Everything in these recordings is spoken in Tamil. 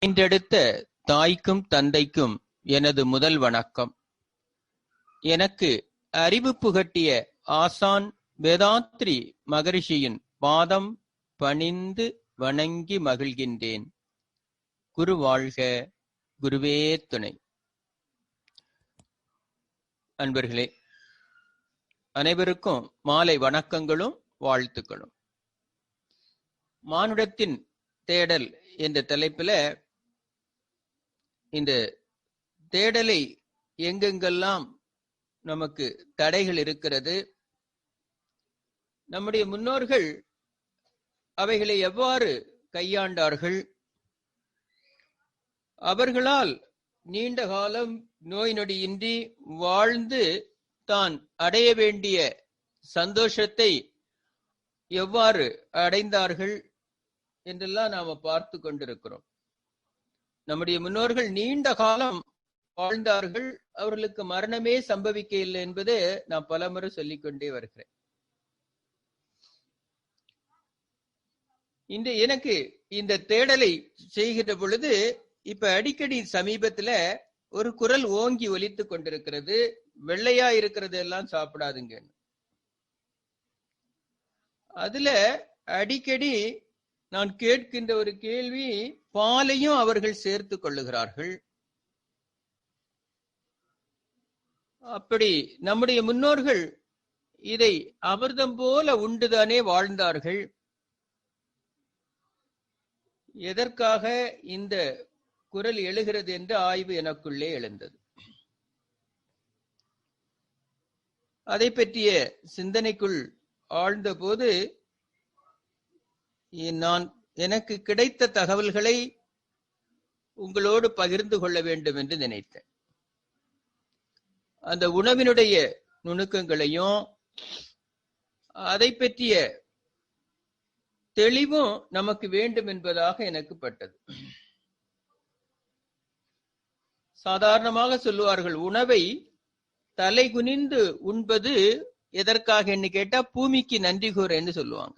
ஈன்றெடுத்த தாய்க்கும் தந்தைக்கும் எனது முதல் வணக்கம். எனக்கு அறிவு புகட்டிய ஆசான் வேதாத்ரி மகரிஷியின் பாதம் பணிந்து வணங்கி மகிழ்கின்றேன். குரு வாழ்க, குருவே துணை. அன்பர்களே, அனைவருக்கும் மாலை வணக்கங்களும் வாழ்த்துக்களும். மானுடத்தின் தேடல் என்ற தலைப்பில இந்த தேடலை எங்கெங்கெல்லாம் நமக்கு தடைகள் இருக்கிறது, நம்முடைய முன்னோர்கள் அவைகளை எவ்வாறு கையாண்டார்கள், அவர்களால் நீண்ட காலம் நோய் நொடியின்றி வாழ்ந்து தான் அடைய வேண்டிய சந்தோஷத்தை எவ்வாறு அடைந்தார்கள் என்றெல்லாம் நாம பார்த்து கொண்டிருக்கிறோம். நம்முடைய முன்னோர்கள் நீண்ட காலம் வாழ்ந்தார்கள், அவர்களுக்கு மரணமே சம்பவிக்க இல்லை என்பதை நான் பலமுறை சொல்லிக்கொண்டே வருகிறேன். இன்று எனக்கு இந்த தேடலை செய்கிற பொழுது இப்ப அடிக்கடி சமீபத்துல ஒரு குரல் ஓங்கி ஒலித்துக் கொண்டிருக்கிறது, வெள்ளையா இருக்கிறது எல்லாம் சாப்பிடாதுங்க. அதுல அடிக்கடி நான் கேட்கின்ற ஒரு கேள்வி, பாலையும் அவர்கள் சேர்த்து கொள்ளுகிறார்கள். அப்படி நம்முடைய முன்னோர்கள் இதை அமிர்தம் போல உண்டுதானே வாழ்ந்தார்கள். எதற்காக இந்த குரல் எழுகிறது என்ற ஆய்வு எனக்குள்ளே எழுந்தது. அதை பற்றிய சிந்தனைக்குள் ஆழ்ந்த போது நான் எனக்கு கிடைத்த தகவல்களை உங்களோடு பகிர்ந்து கொள்ள வேண்டும் என்று நினைத்தேன். அந்த உணவினுடைய நுணுக்கங்களையும் அதை பற்றிய தெளிவும் நமக்கு வேண்டும் என்பதாக எனக்கு பட்டது. சாதாரணமாக சொல்லுவார்கள், உணவை தலை குனிந்து உண்பது எதற்காக என்று கேட்டா பூமிக்கு நன்றி கூற என்று சொல்லுவாங்க.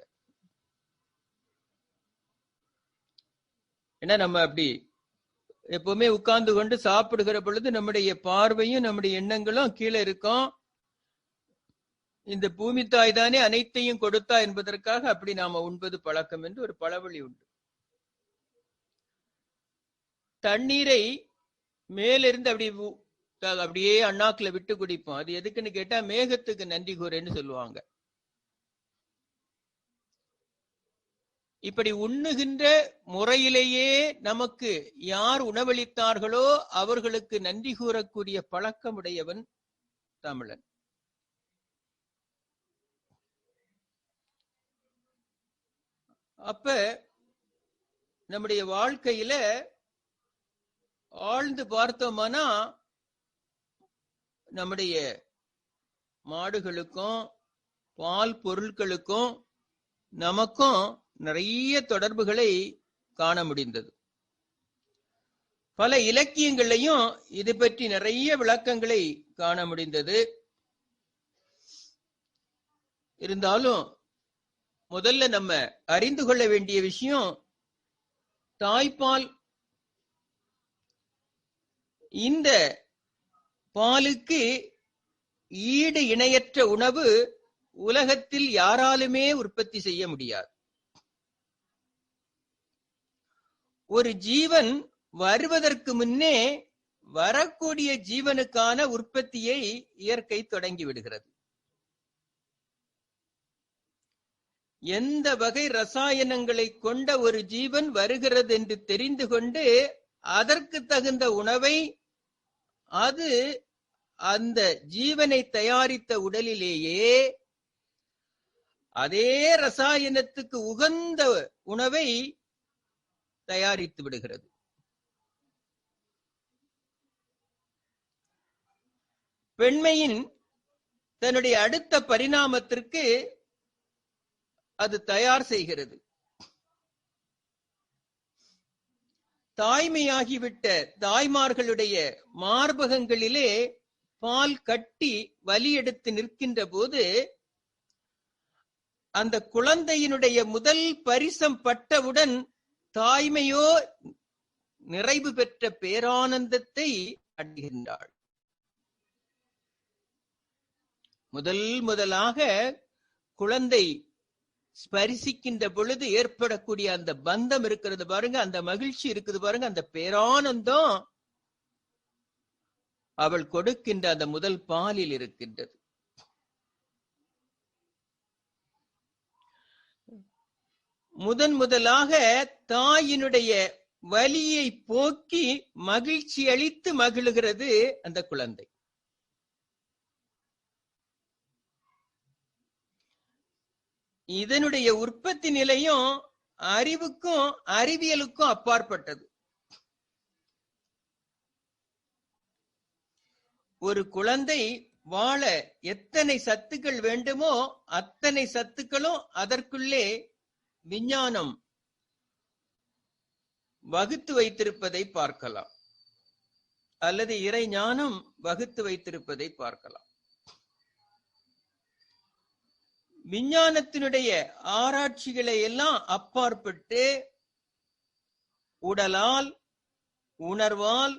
ஏன்னா நம்ம அப்படி எப்பவுமே உட்கார்ந்து கொண்டு சாப்பிடுகிற பொழுது நம்முடைய பார்வையும் நம்முடைய எண்ணங்களும் கீழே இருக்கும். இந்த பூமி தாய் தானே அனைத்தையும் கொடுத்தா என்பதற்காக அப்படி நாம உண்பது பழக்கம் என்று ஒரு பழமொழி உண்டு. தண்ணீரை மேலிருந்து அப்படியே அண்ணாக்குல விட்டு குடிப்போம். அது எதுக்குன்னு கேட்டா மேகத்துக்கு நன்றி கூறன்னு சொல்லுவாங்க. இப்படி உண்ணுகின்ற முறையிலேயே நமக்கு யார் உணவளித்தார்களோ அவர்களுக்கு நன்றி கூறக்கூடிய பழக்கமுடையவன் தமிழன். அப்ப நம்முடைய வாழ்க்கையில ஆழ்ந்து பார்த்தோம்னா நம்முடைய மாடுகளுக்கும் பால் பொருட்களுக்கும் நமக்கும் நிறைய தொடர்புகளை காண முடிந்தது. பல இலக்கியங்களையும் இது பற்றி நிறைய விளக்கங்களை காண முடிந்தது. இருந்தாலும் முதல்ல நம்ம அறிந்து கொள்ள வேண்டிய விஷயம், தாய்ப்பால், இந்த பாலுக்கு ஈடு இணையற்ற உணவு உலகத்தில் யாராலுமே உற்பத்தி செய்ய முடியாது. ஒரு ஜீவன் வருவதற்கு முன்னே வரக்கூடிய ஜீவனுக்கான உற்பத்தியை இயற்கை தொடங்கி விடுகிறது. எந்த வகை ரசாயனங்களை கொண்ட ஒரு ஜீவன் வருகிறது என்று தெரிந்து கொண்டு அதற்கு தகுந்த உணவை அது அந்த ஜீவனை தயாரித்த உடலிலேயே அதே ரசாயனத்துக்கு உகந்த உணவை தயாரித்து விடுகிறது. பெண்மையின் தன்னுடைய அடுத்த பரிணாமத்திற்கு அது தயார் செய்கிறது. தாய்மையாகிவிட்ட தாய்மார்களுடைய மார்பகங்களிலே பால் கட்டி வலி எடுத்து நிற்கின்ற போது அந்த குழந்தையினுடைய முதல் பரிசம் பட்டவுடன் தாய்மையோ நிறைவு பெற்ற பேரானந்தத்தை அடைகின்றாள். முதலாக குழந்தை ஸ்பரிசிக்கின்ற பொழுது ஏற்படக்கூடிய அந்த பந்தம் இருக்கிறது பாருங்க, அந்த மகிழ்ச்சி இருக்குது பாருங்க, அந்த பேரானந்தம் அவள் கொடுக்கின்ற அந்த முதல் பாலில் இருக்கின்றது. முதலாக தாயினுடைய வலியை போக்கி மகிழ்ச்சி அளித்து மகிழுகிறது அந்த குழந்தை. இதனுடைய உற்பத்தி நிலையும் அறிவுக்கும் அறிவியலுக்கும் அப்பாற்பட்டது. ஒரு குழந்தை வாழ எத்தனை சத்துக்கள் வேண்டுமோ அத்தனை சத்துக்களும் அதற்குள்ளே விஞ்ஞானம் வகுத்து வைத்திருப்பதை பார்க்கலாம், அல்லது இறை ஞானம் வகுத்து வைத்திருப்பதை பார்க்கலாம். விஞ்ஞானத்தினுடைய ஆராய்ச்சிகளை எல்லாம் அப்பாற்பட்டு உடலால், உணர்வால்,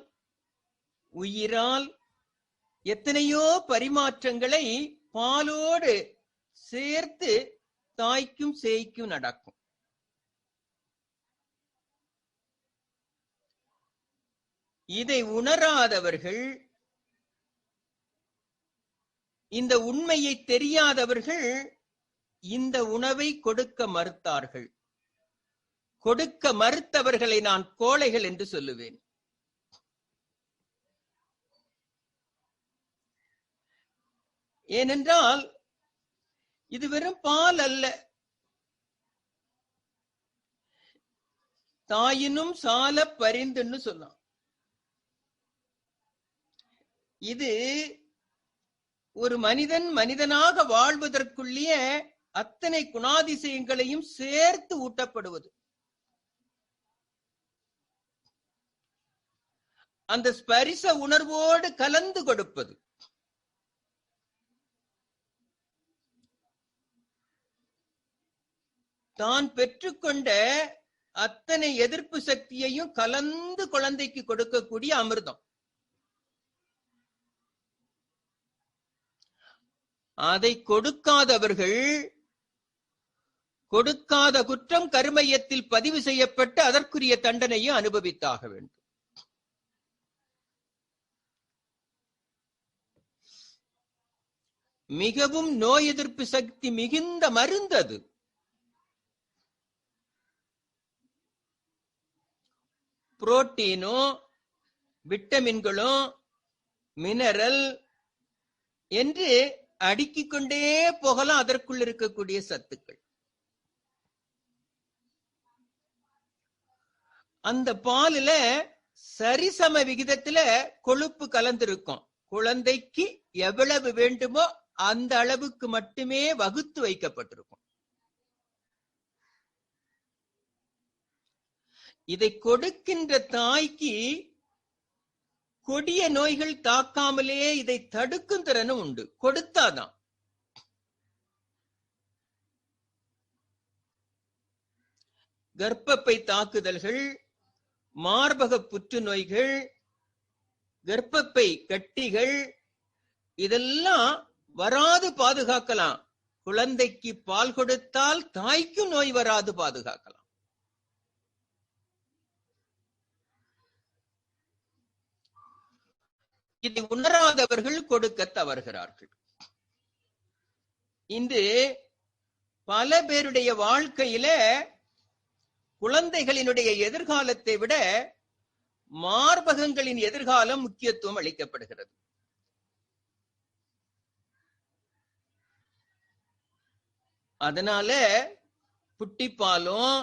உயிரால் எத்தனையோ பரிமாற்றங்களை பாலோடு சேர்த்து தாய்க்கும் சேய்க்கும் நடக்கும். இதை உணராதவர்கள், இந்த உண்மையை தெரியாதவர்கள் இந்த உணவை கொடுக்க மறுத்தார்கள். கொடுக்க மறுத்தவர்களை நான் கோழைகள் என்று சொல்லுவேன். ஏனென்றால் இது வெறும் பால் அல்ல. தாயினும் சால பரிந்துன்னு சொன்னான். இது ஒரு மனிதன் மனிதனாக வாழ்வதற்குள்ளே அத்தனை குணாதிசயங்களையும் சேர்த்து ஊட்டப்படுவது. அந்த ஸ்பரிச உணர்வோடு கலந்து கொடுப்பது. தான் பெற்றுக்கொண்ட அத்தனை எதிர்ப்பு சக்தியையும் கலந்து குழந்தைக்கு கொடுக்கக்கூடிய அமிர்தம். அதை கொடுக்காதவர்கள் கொடுக்காத குற்றம் கருமையத்தில் பதிவு செய்யப்பட்டு அதற்குரிய தண்டனையும் அனுபவித்தாக வேண்டும். மிகவும் நோய் எதிர்ப்பு சக்தி மிகுந்த மருந்தது. புரோட்டீனும் விட்டமின்களும் மினரல் என்று அடுக்கிக் கொண்டே போகலாம் அதற்குள் இருக்கக்கூடிய சத்துக்கள். அந்த பாலில சரிசம விகிதத்துல கொழுப்பு கலந்திருக்கும். குழந்தைக்கு எவ்வளவு வேண்டுமோ அந்த அளவுக்கு மட்டுமே வகுத்து வைக்கப்பட்டிருக்கும். இதை கொடுக்கின்ற தாய்க்கு கொடிய நோய்கள் தாக்காமலே இதை தடுக்கும் திறனும் உண்டு. கொடுத்தாதான். கர்ப்பப்பை தாக்குதல்கள், மார்பக புற்றுநோய்கள், கர்ப்பப்பை கட்டிகள் இதெல்லாம் வராது பாதுகாக்கலாம். குழந்தைக்கு பால் கொடுத்தால் தாய்க்கும் நோய் வராது பாதுகாக்கலாம். இதை உணராதவர்கள் கொடுக்க தவறுகிறார்கள். இன்று பல பேருடைய வாழ்க்கையில குழந்தைகளினுடைய எதிர்காலத்தை விட மார்பகங்களின் எதிர்காலம் முக்கியத்துவம் அளிக்கப்படுகிறது. அதனால புட்டிப்பாலும்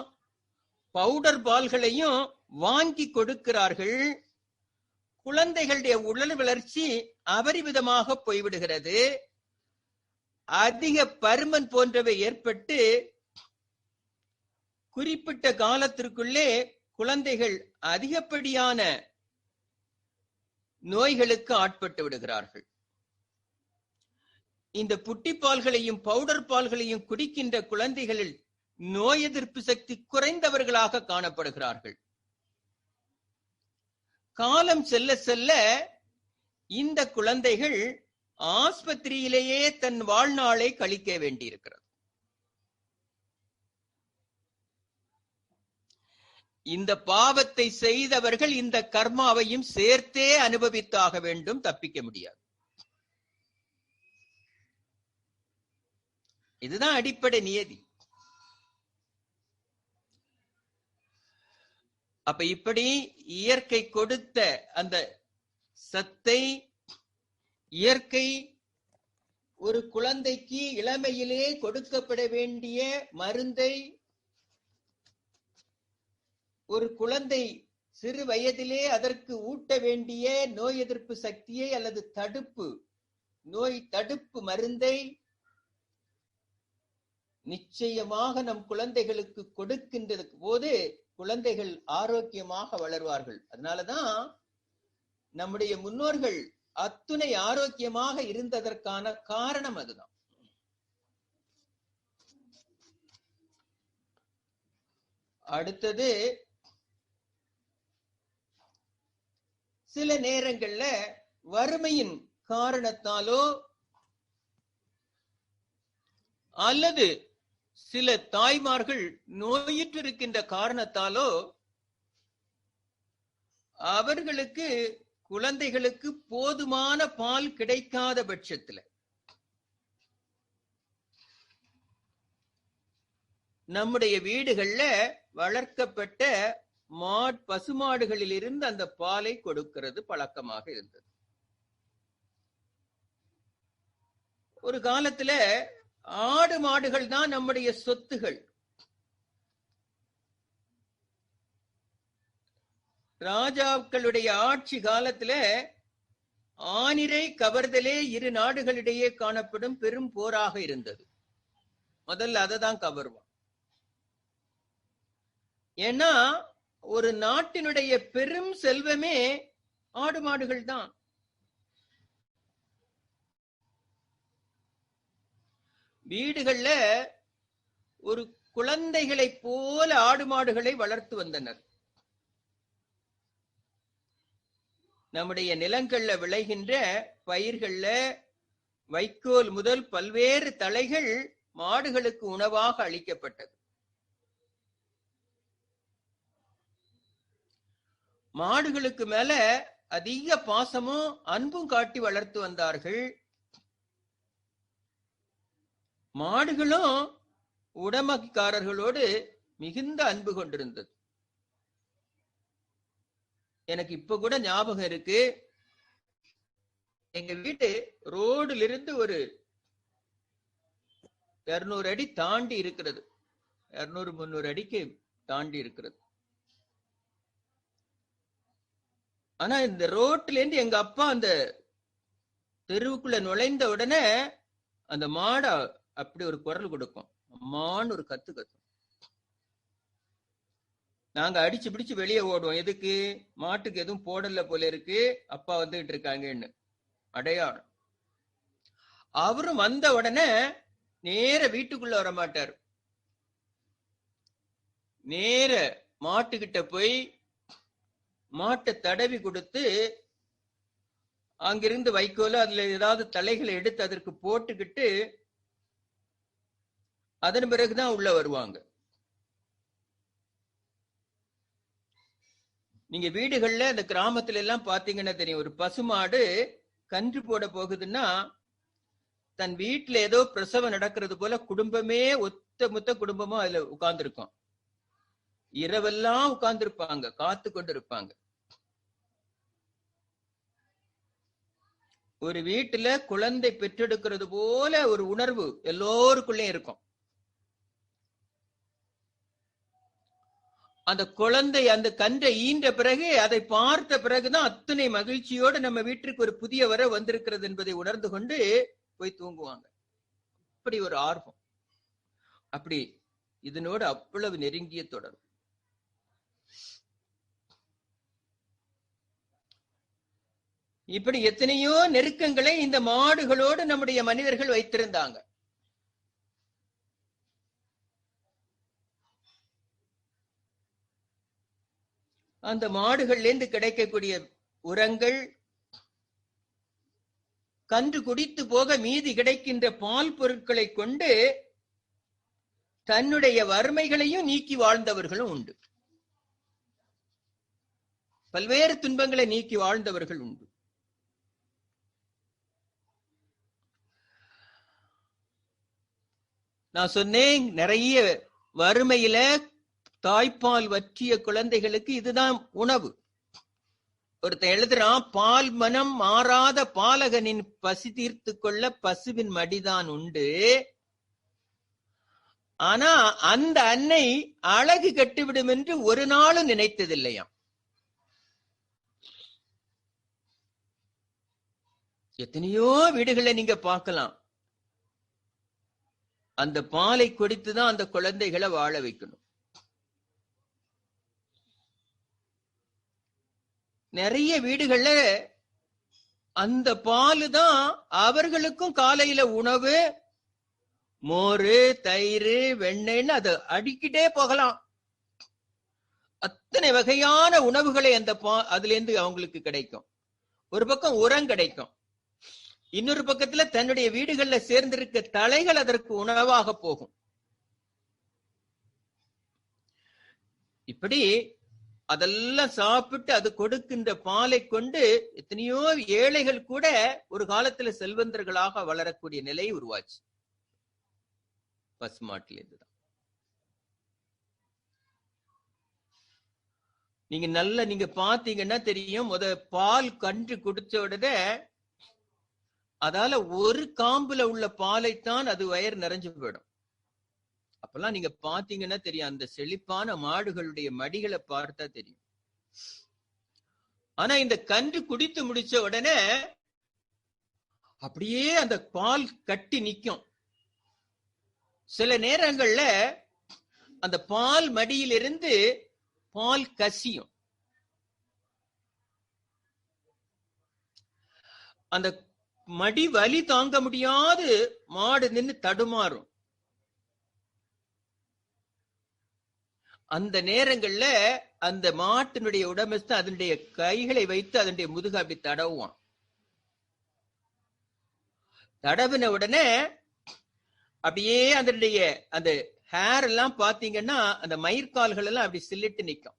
பவுடர் பால்களையும் வாங்கி கொடுக்கிறார்கள். குழந்தைகளுடைய உடல் வளர்ச்சி அபரிமிதமாக போய்விடுகிறது. அதிக பருமன் போன்றவை ஏற்பட்டு குறிப்பிட்ட காலத்திற்குள்ளே குழந்தைகள் அதிகப்படியான நோய்களுக்கு ஆட்பட்டு விடுகிறார்கள். இந்த புட்டிப்பால்களையும் பவுடர் பால்களையும் குடிக்கின்ற குழந்தைகளில் நோய் எதிர்ப்பு சக்தி குறைந்தவர்களாக காணப்படுகிறார்கள். காலம் செல்ல செல்ல இந்த குழந்தைகள் ஆஸ்பத்திரியிலேயே தன் வாழ்நாளை கழிக்க வேண்டியிருக்கிறது. இந்த பாவத்தை செய்தவர்கள் இந்த கர்மாவையும் சேர்த்தே அனுபவித்தாக வேண்டும், தப்பிக்க முடியாது. இதுதான் அடிப்படை நியதி. அப்ப இப்படி இயற்கை கொடுத்த அந்த சத்தை, இயற்கை ஒரு குழந்தைக்கு இளமையிலே கொடுக்கப்பட வேண்டிய மருந்தை, ஒரு குழந்தை சிறு வயதிலே அதற்கு ஊட்ட வேண்டிய நோய் எதிர்ப்பு சக்தியை அல்லது நோய் தடுப்பு மருந்தை நிச்சயமாக நம் குழந்தைகளுக்கு கொடுக்கின்ற போது குழந்தைகள் ஆரோக்கியமாக வளர்வார்கள். அதனாலதான் நம்முடைய முன்னோர்கள் அத்துணை ஆரோக்கியமாக இருந்ததற்கான காரணம் அதுதான். அடுத்தது, சில நேரங்கள்ல வறுமையின் காரணத்தாலோ அல்லது சில தாய்மார்கள் நோயுற்று இருக்கின்ற காரணத்தாலோ அவர்களுக்கு குழந்தைகளுக்கு போதுமான பால் கிடைக்காத பட்சத்துல நம்முடைய வீடுகள்ல வளர்க்கப்பட்ட பசுமாடுகளில் இருந்து அந்த பாலை கொடுக்கிறது பழக்கமாக இருந்தது. ஒரு காலத்துல ஆடு மாடுகள் தான் நம்முடைய சொத்துகள். ராஜாக்களுடைய ஆட்சி காலத்துல ஆனிரை கவர்தலே இரு நாடுகளிடையே காணப்படும் பெரும் போராக இருந்தது. முதல்ல அதை தான் கவர்வான். ஏன்னா ஒரு நாட்டினுடைய பெரும் செல்வமே ஆடு மாடுகள் தான். வீடுகள்ல ஒரு குழந்தைகளை போல ஆடு மாடுகளை வளர்த்து வந்தனர். நம்முடைய நிலங்கள்ல விளைகின்ற பயிர்கள்ல வைக்கோல் முதல் பல்வேறு தழைகள் மாடுகளுக்கு உணவாக அளிக்கப்பட்டது. மாடுகளுக்கு மேல அதிக பாசமும் அன்பும் காட்டி வளர்த்து வந்தார்கள். மாடுகளும் உடமைக்காரர்களோடு மிகுந்த அன்பு கொண்டிருந்தது. எனக்கு இப்ப கூட ஞாபகம் இருக்கு, எங்க வீட்டு ரோடுல இருந்து ஒரு 200 அடி தாண்டி இருக்கிறது. 200-300 அடிக்கு தாண்டி இருக்கிறது. ஆனா இந்த ரோட்ல இருந்து எங்க அப்பா அந்த தெருவுக்குள்ள நுழைந்த உடனே அந்த மாடை அப்படி ஒரு குரல் கொடுக்கும், அம்மான்னு ஒரு கத்து கத்தும். நாங்க அடிச்சு பிடிச்சு வெளியே ஓடுவோம். எதுக்கு? மாட்டுக்கு எதுவும் போடல போல இருக்கு, அப்பா வந்துகிட்டு இருக்காங்கன்னு அடையாளம். அவரும் வந்த உடனே நேர வீட்டுக்குள்ள வர மாட்டார். நேர மாட்டுக்கிட்ட போய் மாட்டை தடவி கொடுத்து அங்கிருந்து வைக்கோல அதுல ஏதாவது தலைகளை எடுத்து அதற்கு போட்டுக்கிட்டு அதன் பிறகுதான் உள்ள வருவாங்க. நீங்க வீடுகள்ல இந்த கிராமத்துல எல்லாம் பாத்தீங்கன்னா தெரியும், ஒரு பசுமாடு கன்று போட போகுதுன்னா தன் வீட்டுல ஏதோ பிரசவம் நடக்கிறது போல குடும்பமே ஒத்த குடும்பமும் அதுல உட்கார்ந்து இருக்கும். இரவெல்லாம் உட்கார்ந்து இருப்பாங்க, காத்து கொண்டு இருப்பாங்க. ஒரு வீட்டுல குழந்தை பெற்றெடுக்கிறது போல ஒரு உணர்வு எல்லோருக்குள்ளே இருக்கும். அந்த குழந்தை அந்த கன்றை ஈன்ற பிறகு அதை பார்த்த பிறகுதான் அத்தனை மகிழ்ச்சியோடு நம்ம வீட்டிற்கு ஒரு புதிய வர வந்திருக்கிறது என்பதை உணர்ந்து கொண்டு போய் தூங்குவாங்க. அப்படி ஒரு ஆர்வம், அப்படி இதனோடு அவ்வளவு நெருங்கிய தொடர்பு. இப்படி எத்தனையோ நெருக்கங்களை இந்த மாடுகளோடு நம்முடைய மனிதர்கள் வைத்திருந்தாங்க. அந்த மாடுகள்ல இருந்து கிடைக்கக்கூடிய உரங்கள், கன்று குடித்து போக மீதி கிடைக்கின்ற பால் பொருட்களை கொண்டு தன்னுடைய வறுமைகளையும் நீக்கி வாழ்ந்தவர்களும் உண்டு. பல்வேறு துன்பங்களை நீக்கி வாழ்ந்தவர்கள் உண்டு. நான் சொன்னேன், நிறைய வறுமையில தாய்ப்பால் வற்றிய குழந்தைகளுக்கு இதுதான் உணவு. ஒருத்தன் எழுதுறான், பால் மனம் மாறாத பாலகனின் பசி தீர்த்து கொள்ள பசுவின் மடிதான் உண்டு. ஆனா அந்த அன்னை அழகு கட்டுவிடும் என்று ஒரு நாளும் நினைத்ததில்லையாம். எத்தனையோ வீடுகளை நீங்க பார்க்கலாம், அந்த பாலை குடித்துதான் அந்த குழந்தைகளை வாழ வைக்கணும். நிறைய வீடுகள்ல அந்த பாலு தான் அவர்களுக்கும் காலையில உணவு, மோரு, தயிர், வெண்ணெய்ன்னு அதை அடிக்கிட்டே போகலாம். அத்தனை வகையான உணவுகளை அந்த அதுல இருந்து அவங்களுக்கு கிடைக்கும். ஒரு பக்கம் உரம் கிடைக்கும், இன்னொரு பக்கத்துல தன்னுடைய வீடுகள்ல சேர்ந்திருக்க தலைகள் அதற்கு உணவாக போகும். இப்படி அதெல்லாம் சாப்பிட்டு அது கொடுக்கின்ற பாலை கொண்டு எத்தனையோ ஏழைகள் கூட ஒரு காலத்துல செல்வந்தர்களாக வளரக்கூடிய நிலை உருவாச்சு. பசுமாட்டுல இருந்துதான். நீங்க பாத்தீங்கன்னா தெரியும், பால் கன்று குடிச்ச உடனே அதால ஒரு காம்புல உள்ள பாலைத்தான் அது வயிறு நிறைஞ்சு போயிடும். அப்பெல்லாம் நீங்க பாத்தீங்கன்னா தெரியும், அந்த செழிப்பான மாடுகளுடைய மடிகளை பார்த்தா தெரியும். ஆனா இந்த கன்று குடித்து முடிச்ச உடனே அப்படியே அந்த பால் கட்டி நிக்கும். சில நேரங்கள்ல அந்த பால் மடியிலிருந்து பால் கசியும். அந்த மடி வலி தாங்க முடியாது மாடு நின்று தடுமாறும். அந்த நேரங்கள்ல அந்த மாட்டினுடைய உடம்பஸ்த அதனுடைய கைகளை வைத்து அதனுடைய முதுக அப்படி தடவுவான். தடவின உடனே அப்படியே அதனுடைய அந்த ஹேர் எல்லாம் பாத்தீங்கன்னா அந்த மயிர்கால்கள் எல்லாம் அப்படி சில்லிட்டு நிக்கும்.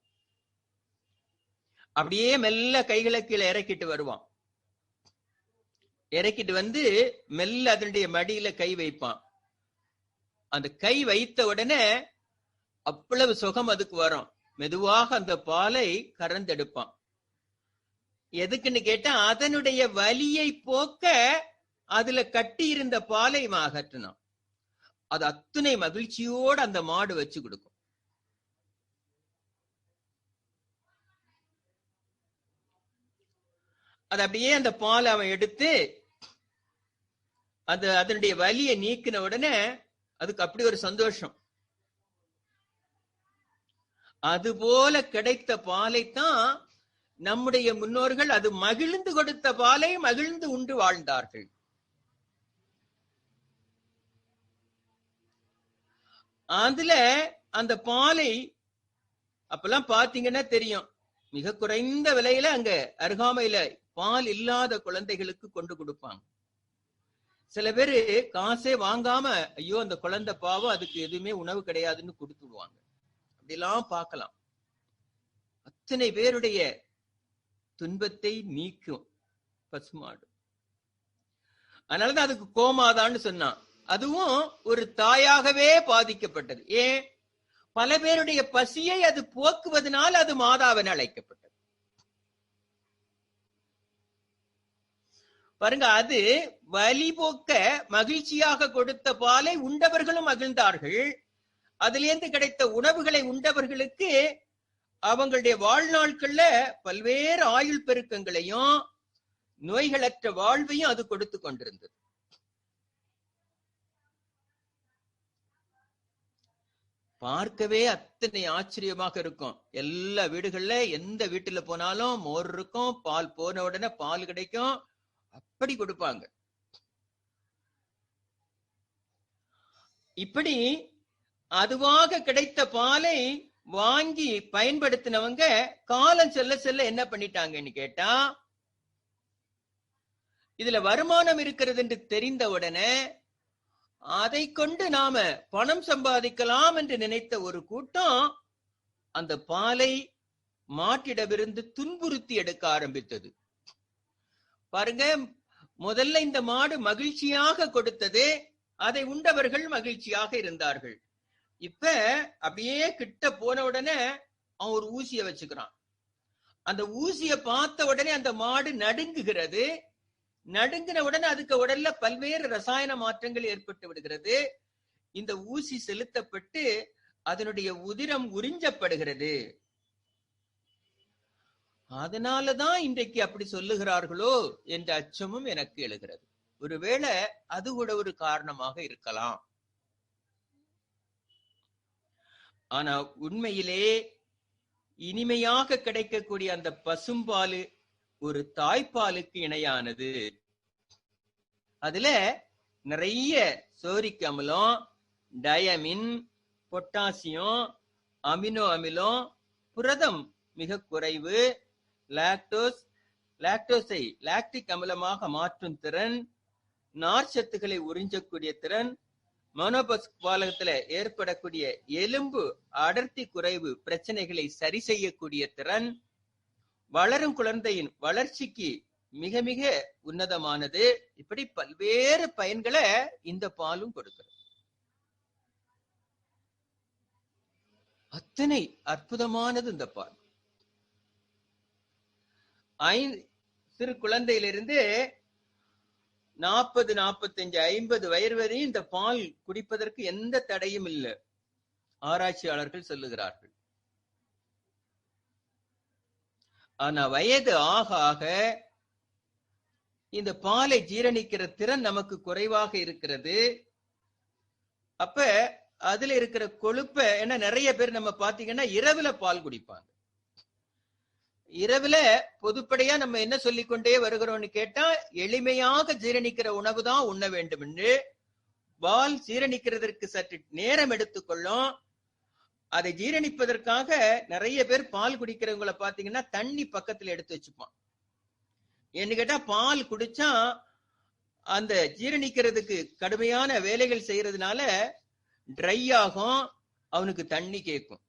அப்படியே மெல்ல கைகளை கீழே இறக்கிட்டு வருவான். இறக்கிட்டு வந்து மெல்ல அதனுடைய மடியில கை வைப்பான். அந்த கை வைத்த உடனே அவ்வளவு சுகம் அதுக்கு வரும். மெதுவாக அந்த பாலை கறந்தெடுப்பான். எதுக்குன்னு கேட்டா, அதனுடைய வலியை போக்க அதுல கட்டி இருந்த பாலை அகற்றினான். அது அத்தனை மகிழ்ச்சியோடு அந்த மாடு வச்சு கொடுக்கும். அது அப்படியே அந்த பாலை அவன் எடுத்து அதனுடைய வலியை நீக்கின உடனே அதுக்கு அப்படி ஒரு சந்தோஷம். அதுபோல கிடைத்த பாலைத்தான் நம்முடைய முன்னோர்கள் அது மகிழ்ந்து கொடுத்த பாலை மகிழ்ந்து உண்டு வாழ்ந்தார்கள். அதுல அந்த பாலை அப்பெல்லாம் பாத்தீங்கன்னா தெரியும், மிக குறைந்த விலையில அங்க அருகாமையில பால் இல்லாத குழந்தைகளுக்கு கொண்டு கொடுப்பாங்க. சில பேரு காசே வாங்காம, ஐயோ அந்த குழந்தை பாவம், அதுக்கு எதுவுமே உணவு கிடையாதுன்னு கொடுத்துடுவாங்க. அப்படிலாம் பார்க்கலாம். அத்தனை பேருடைய துன்பத்தை நீக்கும் பசுமாடு. அதனாலதான் அதுக்கு கோமாதான்னு சொன்னான். அதுவும் ஒரு தாயாகவே பாதிக்கப்பட்டது. ஏன்? பல பேருடைய பசியை அது போக்குவதனால் அது மாதாவென அழைக்கப்பட்டது. பாருங்க, அது வலி போக்க மகிழ்ச்சியாக கொடுத்த பாலை உண்டவர்களும் மகிழ்ந்தார்கள். அதிலிருந்து கிடைத்த உணவுகளை உண்டவர்களுக்கு அவங்களுடைய வாழ்நாட்கள்ல பல்வேறு ஆயுள் பெருக்கங்களையும் நோய்களற்ற வாழ்வையும் அது கொடுத்து கொண்டிருந்தது. பார்க்கவே அத்தனை ஆச்சரியமாக இருக்கும். எல்லா வீடுகள்ல எந்த வீட்டுல போனாலும் மோர் இருக்கும், பால் போன உடனே பால் கிடைக்கும், அப்படி கொடுப்பாங்க. இப்படி அதுவாக கிடைத்த பாலை வாங்கி பயன்படுத்தினவங்க காலம் செல்ல செல்ல என்ன பண்ணிட்டாங்கன்னு கேட்டா, இதுல வருமானம் இருக்கிறது என்று தெரிந்த உடனே அதை கொண்டு நாம பணம் சம்பாதிக்கலாம் என்று நினைத்த ஒரு கூட்டம் அந்த பாலை மாட்டிடமிருந்து துன்புறுத்தி எடுக்க ஆரம்பித்தது. பாருங்க, முதல்ல இந்த மாடு மகிழ்ச்சியாக கொடுத்தது, அதை உண்டவர்கள் மகிழ்ச்சியாக இருந்தார்கள். இப்ப அப்படியே கிட்ட போன உடனே அவன் ஒரு ஊசிய வச்சுக்கிறான். அந்த ஊசிய பார்த்த உடனே அந்த மாடு நடுங்குகிறது. நடுங்கின உடனே அதுக்கு உடல்ல பல்வேறு ரசாயன மாற்றங்கள் ஏற்பட்டு விடுகிறது. இந்த ஊசி செலுத்தப்பட்டு அதனுடைய உதிரம் உறிஞ்சப்படுகிறது. அதனாலதான் இன்றைக்கு அப்படி சொல்லுகிறார்களோ என்ற அச்சமும் எனக்கு எழுகிறது. ஒருவேளை அது கூட ஒரு காரணமாக இருக்கலாம். ஆனா உண்மையிலே இனிமையாக கிடைக்கக்கூடிய அந்த பசும்பாலு ஒரு தாய்ப்பாலுக்கு இணையானது. அதுல நிறைய சோரிக் அமிலம், டயமின், பொட்டாசியம், அமினோ அமிலம், புரதம் மிக குறைவு, லாக்டோஸை லாக்டிக் அமிலமாக மாற்றும் திறன், நார்ச்சத்துக்களை உறிஞ்சக்கூடிய திறன், மனோபஸ்பாலகத்துல ஏற்படக்கூடிய எலும்பு அடர்த்தி குறைவு பிரச்சனைகளை சரி செய்யக்கூடிய திறன், வளரும் குழந்தையின் வளர்ச்சிக்கு மிக மிக உன்னதமானது. இப்படி பல்வேறு பயன்களை இந்த பாலும் கொடுக்கிறது. அத்தனை அற்புதமானது இந்த பால். சிறு குழந்தையிலிருந்து 40, 45, 50 வயது வரை இந்த பால் குடிப்பதற்கு எந்த தடையும் இல்லை, ஆராய்ச்சியாளர்கள் சொல்லுகிறார்கள். ஆனா வயது ஆக ஆக இந்த பாலை ஜீரணிக்கிற திறன் நமக்கு குறைவாக இருக்கிறது. அப்ப அதுல இருக்கிற கொழுப்ப, ஏன்னா நிறைய பேர் நம்ம பாத்தீங்கன்னா இரவுல பால் குடிப்பாங்க. இரவுல பொதுப்படையா நம்ம என்ன சொல்லிக்கொண்டே வருகிறோம்னு கேட்டா, எளிமையாக ஜீரணிக்கிற உணவு தான் உண்ண வேண்டும் என்று. பால் ஜீரணிக்கிறதற்கு சற்று நேரம் எடுத்துக்கொள்ளும். அதை ஜீரணிப்பதற்காக நிறைய பேர் பால் குடிக்கிறவங்களை பாத்தீங்கன்னா தண்ணி பக்கத்துல எடுத்து வச்சுப்பான். என்ன கேட்டா, பால் குடிச்சா அந்த ஜீரணிக்கிறதுக்கு கடுமையான வேலைகள் செய்யறதுனால ட்ரை ஆகும், அவனுக்கு தண்ணி கேட்கும்.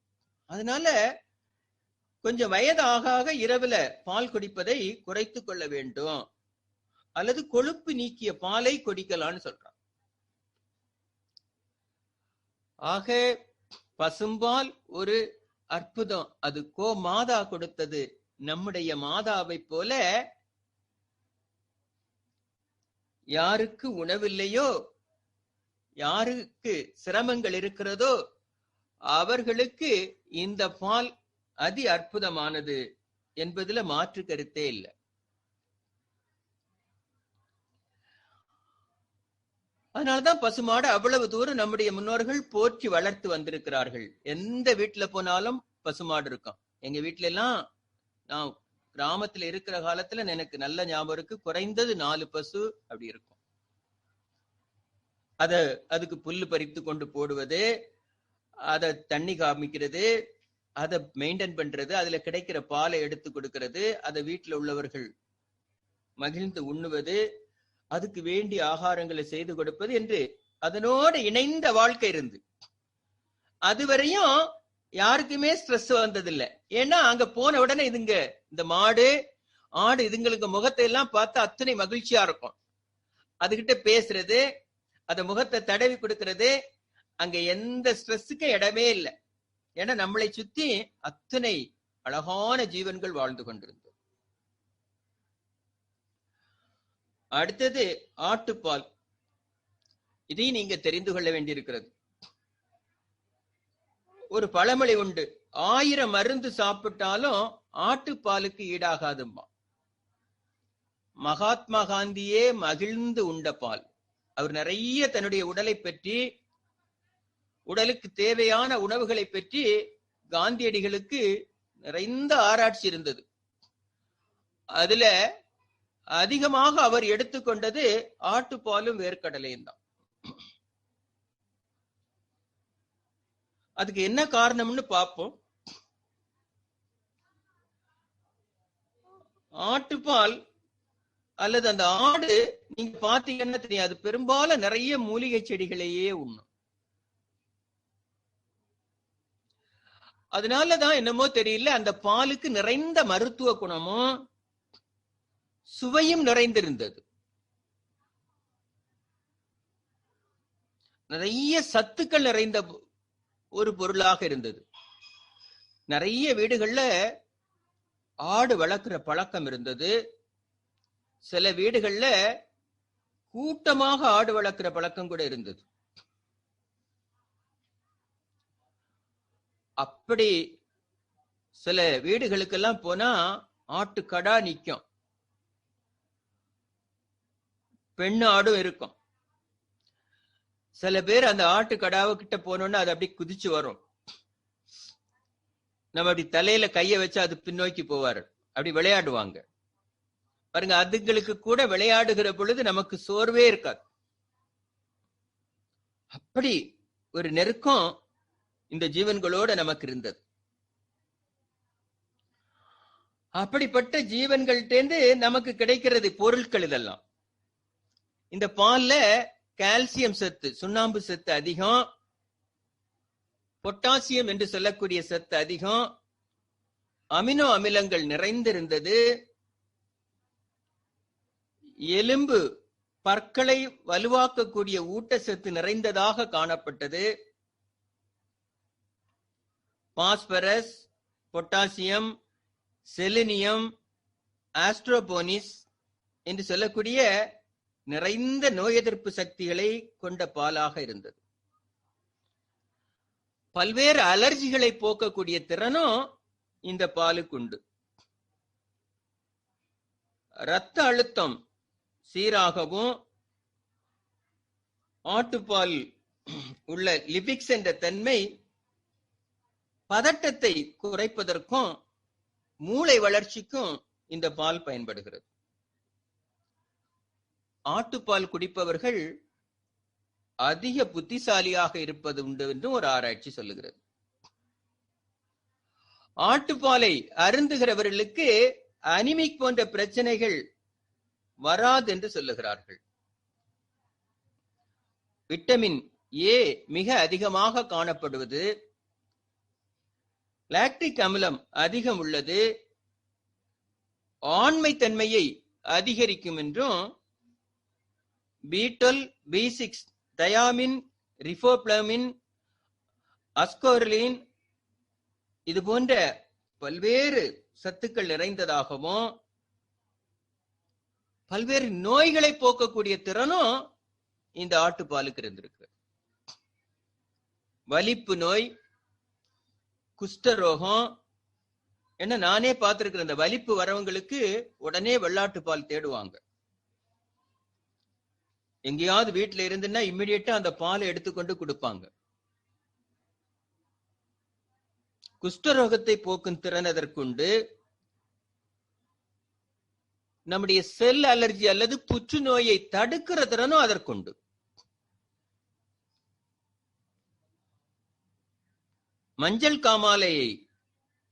அதனால கொஞ்சம் வயது ஆக ஆக இரவுல பால் குடிப்பதை குறைத்து கொள்ள வேண்டும், அல்லது கொழுப்பு நீக்கிய பாலை குடிக்கலாம்னு சொல்றான். ஆக பசும்பால் ஒரு அற்புதம். அது மாதா கொடுத்தது. நம்முடைய மாதாவை போல யாருக்கு உணவில்லையோ, யாருக்கு சிரமங்கள் இருக்கிறதோ அவர்களுக்கு இந்த பால் அதி அற்புதமானது என்பதுல மாற்று கருத்தே இல்லை. அதனாலதான் பசுமாடு அவ்வளவு தூரம் நம்முடைய முன்னோர்கள் போற்றி வளர்த்து வந்திருக்கிறார்கள். எந்த வீட்டுல போனாலும் பசுமாடு இருக்கும். எங்க வீட்டுல எல்லாம் நான் கிராமத்துல இருக்கிற காலத்துல எனக்கு நல்ல ஞாபகம் இருக்கு, குறைந்தது 4 பசு அப்படி இருக்கும். அதுக்கு புல்லு பறித்து கொண்டு போடுவது, அதை தண்ணி காமிக்கிறது, அதை மெயின்டைன் பண்றது, அதுல கிடைக்கிற பாலை எடுத்து கொடுக்கிறது, அதை வீட்டுல உள்ளவர்கள் மகிழ்ந்து உண்ணுவது, அதுக்கு வேண்டிய ஆகாரங்களை செய்து கொடுப்பது என்று அதனோடு இணைந்த வாழ்க்கை இருந்து அதுவரையும் யாருக்குமே ஸ்ட்ரெஸ் வந்ததில்லை. ஏன்னா அங்க போன உடனே இதுங்க இந்த மாடு ஆடு இதுங்களுக்கு முகத்தை எல்லாம் பார்த்தா அத்தனை மகிழ்ச்சியா இருக்கும். அதுகிட்ட பேசுறது, அத முகத்தை தடவி கொடுக்கிறது, அங்க எந்த ஸ்ட்ரெஸ்ஸுக்கும் இடமே இல்லை. ஏன்னா நம்மளை சுத்தி அத்தனை அழகான ஜீவன்கள் வாழ்ந்து கொண்டிருந்தது. அடுத்தது ஆட்டுப்பால். இதையும் நீங்க தெரிந்து கொள்ள வேண்டியிருக்கிறது. ஒரு பழமொழி உண்டு, 1000 மருந்து சாப்பிட்டாலும் ஆட்டுப்பாலுக்கு ஈடாகாதும்பா. மகாத்மா காந்தியே மகிழ்ந்து உண்ட பால். அவர் நிறைய தன்னுடைய உடலை பற்றி, உடலுக்கு தேவையான உணவுகளை பற்றி காந்தியடிகளுக்கு நிறைந்த ஆராய்ச்சி இருந்தது. அதுல அதிகமாக அவர் எடுத்துக்கொண்டது ஆட்டுப்பாலும் வேர்க்கடலையும் தான். அதுக்கு என்ன காரணம்னு பார்ப்போம். ஆட்டுப்பால் அல்லது அந்த ஆடு நீங்க பாத்தீங்கன்னா தெரியாது, பெரும்பாலும் நிறைய மூலிகை செடிகளையே உண்ணும். அதனாலதான் என்னமோ தெரியல, அந்த பாலுக்கு நிறைந்த மருத்துவ குணமும் சுவையும் நிறைந்திருந்தது. நிறைய சத்துக்கள் நிறைந்த ஒரு பொருளாக இருந்தது. நிறைய வீடுகள்ல ஆடு வளர்க்கிற பழக்கம் இருந்தது. சில வீடுகள்ல கூட்டமாக ஆடு வளர்க்கிற பழக்கம் கூட இருந்தது. அப்படி சில வீடுகளுக்கெல்லாம் போனா ஆட்டுக்கடா நிக்கும், பெண் ஆடும் இருக்கும். சில பேர் அந்த ஆட்டுக்கடாவை கிட்ட போனோம்னா அது அப்படி குதிச்சு வரும். நம்ம அப்படி தலையில கைய வச்சு அது பின்னோக்கி போவாரு, அப்படி விளையாடுவாங்க பாருங்க. அதுங்களுக்கு கூட விளையாடுகிற பொழுது நமக்கு சோர்வே இருக்காது. அப்படி ஒரு நெருக்கம் இந்த ஜீவன்களோட நமக்கு இருந்தது. அப்படிப்பட்ட ஜீவன்கள்டேந்து நமக்கு கிடைக்கிறது பொருட்கள் இதெல்லாம். இந்த பால்ல கால்சியம் சத்து, சுண்ணாம்பு சத்து அதிகம், பொட்டாசியம் என்று சொல்லக்கூடிய சத்து அதிகம், அமினோ அமிலங்கள் நிறைந்திருந்தது, எலும்பு பற்களை வலுவாக்கக்கூடிய ஊட்டச்சத்து நிறைந்ததாக காணப்பட்டது. பாஸ்பரஸ், பொட்டாசியம், செலினியம், ஆஸ்ட்ரோபோனிஸ் என்று சொல்லக்கூடிய நிறைந்த நோய் எதிர்ப்பு சக்திகளை கொண்ட பாலாக இருந்தது. பல்வேறு அலர்ஜிகளை போக்கக்கூடிய திறனும் இந்த பாலுக்கு உண்டு. இரத்த அழுத்தம் சீராகவும், ஆட்டுப்பால் உள்ள லிபிக்ஸ் என்ற தன்மை பதட்டத்தை குறைப்பதற்கும் மூளை வளர்ச்சிக்கும் இந்த பால் பயன்படுகிறது. ஆட்டுப்பால் குடிப்பவர்கள் அதிக புத்திசாலியாக இருப்பது உண்டு என்று ஒரு ஆராய்ச்சி சொல்லுகிறது. ஆட்டுப்பாலை அருந்துகிறவர்களுக்கு அனிமிக் போன்ற பிரச்சனைகள் வராது என்று சொல்லுகிறார்கள். விட்டமின் ஏ மிக அதிகமாக காணப்படுவது, லாக்டிக் அமிலம் அதிகம் உள்ளது, ஆண்மை தன்மையை அதிகரிக்கும் என்றும், B12, B6, தயாமின், ரிஃபோப்ளமின், அஸ்கோர்லின் இது போன்ற பல்வேறு சத்துக்கள் நிறைந்ததாகவும், பல்வேறு நோய்களை போக்கக்கூடிய திறனும் இந்த ஆட்டுப்பாலுக்கு இருந்திருக்கு. வலிப்பு நோய், குஷ்டரோகம், என்ன நானே பார்த்திருக்கிறேன். இந்த வலிப்பு வரவங்களுக்கு உடனே வெள்ளாட்டு பால் தேடுவாங்க. எங்கேயாவது வீட்டுல இருந்துன்னா இம்மிடியட்டா அந்த பாலை எடுத்துக்கொண்டு கொடுப்பாங்க. குஷ்டரோகத்தை போக்கும் திறன் அதற்குண்டு. நம்முடைய செல் அலர்ஜி அல்லது புற்றுநோயை தடுக்கிற திறனும் அதற்குண்டு. மஞ்சள் காமாலையை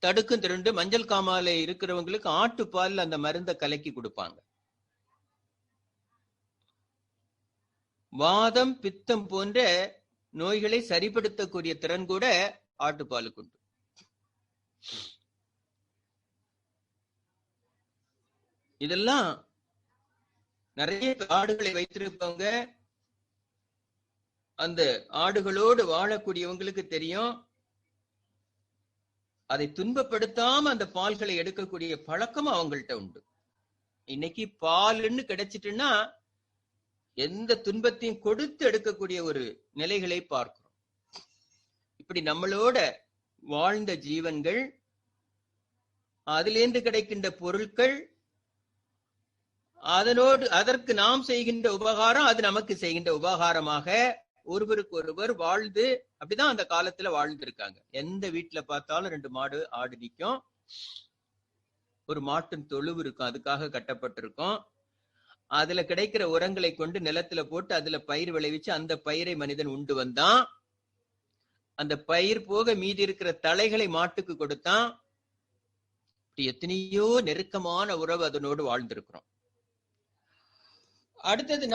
தடுக்கும் திறன். மஞ்சள் காமாலை இருக்கிறவங்களுக்கு ஆட்டுப்பால் அந்த மருந்தை கலக்கி கொடுப்பாங்க. வாதம், பித்தம் போன்ற நோய்களை சரிப்படுத்தக்கூடிய திறன் கூட ஆட்டுப்பாலுக்கு உண்டு. இதெல்லாம் நிறைய ஆடுகளை வைத்திருப்பவங்க, அந்த ஆடுகளோடு வாழக்கூடியவங்களுக்கு தெரியும். அதை துன்பப்படுத்தாம அந்த பால்களை எடுக்கக்கூடிய பழக்கம் அவங்கள்ட்ட உண்டு. இன்னைக்கு பால்னு கிடைச்சிட்டுன்னா எந்த துன்பத்தையும் கொடுத்து எடுக்கக்கூடிய ஒரு நிலைகளை பார்க்கிறோம். இப்படி நம்மளோட வாழ்ந்த ஜீவன்கள், அதிலிருந்து கிடைக்கின்ற பொருட்கள், அதற்கு நாம் செய்கின்ற உபகாரம், அது நமக்கு செய்கின்ற உபகாரமாக ஒருவருக்கு ஒருவர் வாழ்ந்து அப்படிதான் அந்த காலத்துல வாழ்ந்திருக்காங்க. எந்த வீட்டுல பார்த்தாலும் 2 மாடு, ஆடு நிக்கும். ஒரு மாட்டின் தொழுவு இருக்கும், அதுக்காக கட்டப்பட்டிருக்கும். அதுல கிடைக்கிற உரங்களை கொண்டு நிலத்துல போட்டு அதுல பயிர் விளைவிச்சு அந்த பயிரை மனிதன் உண்டு வந்தான். அந்த பயிர் போக மீதி இருக்கிற தழைகளை மாட்டுக்கு கொடுத்தான். எத்தனையோ நெருக்கமான உறவு அதனோடு வாழ்ந்திருக்கிறோம். அடுத்தது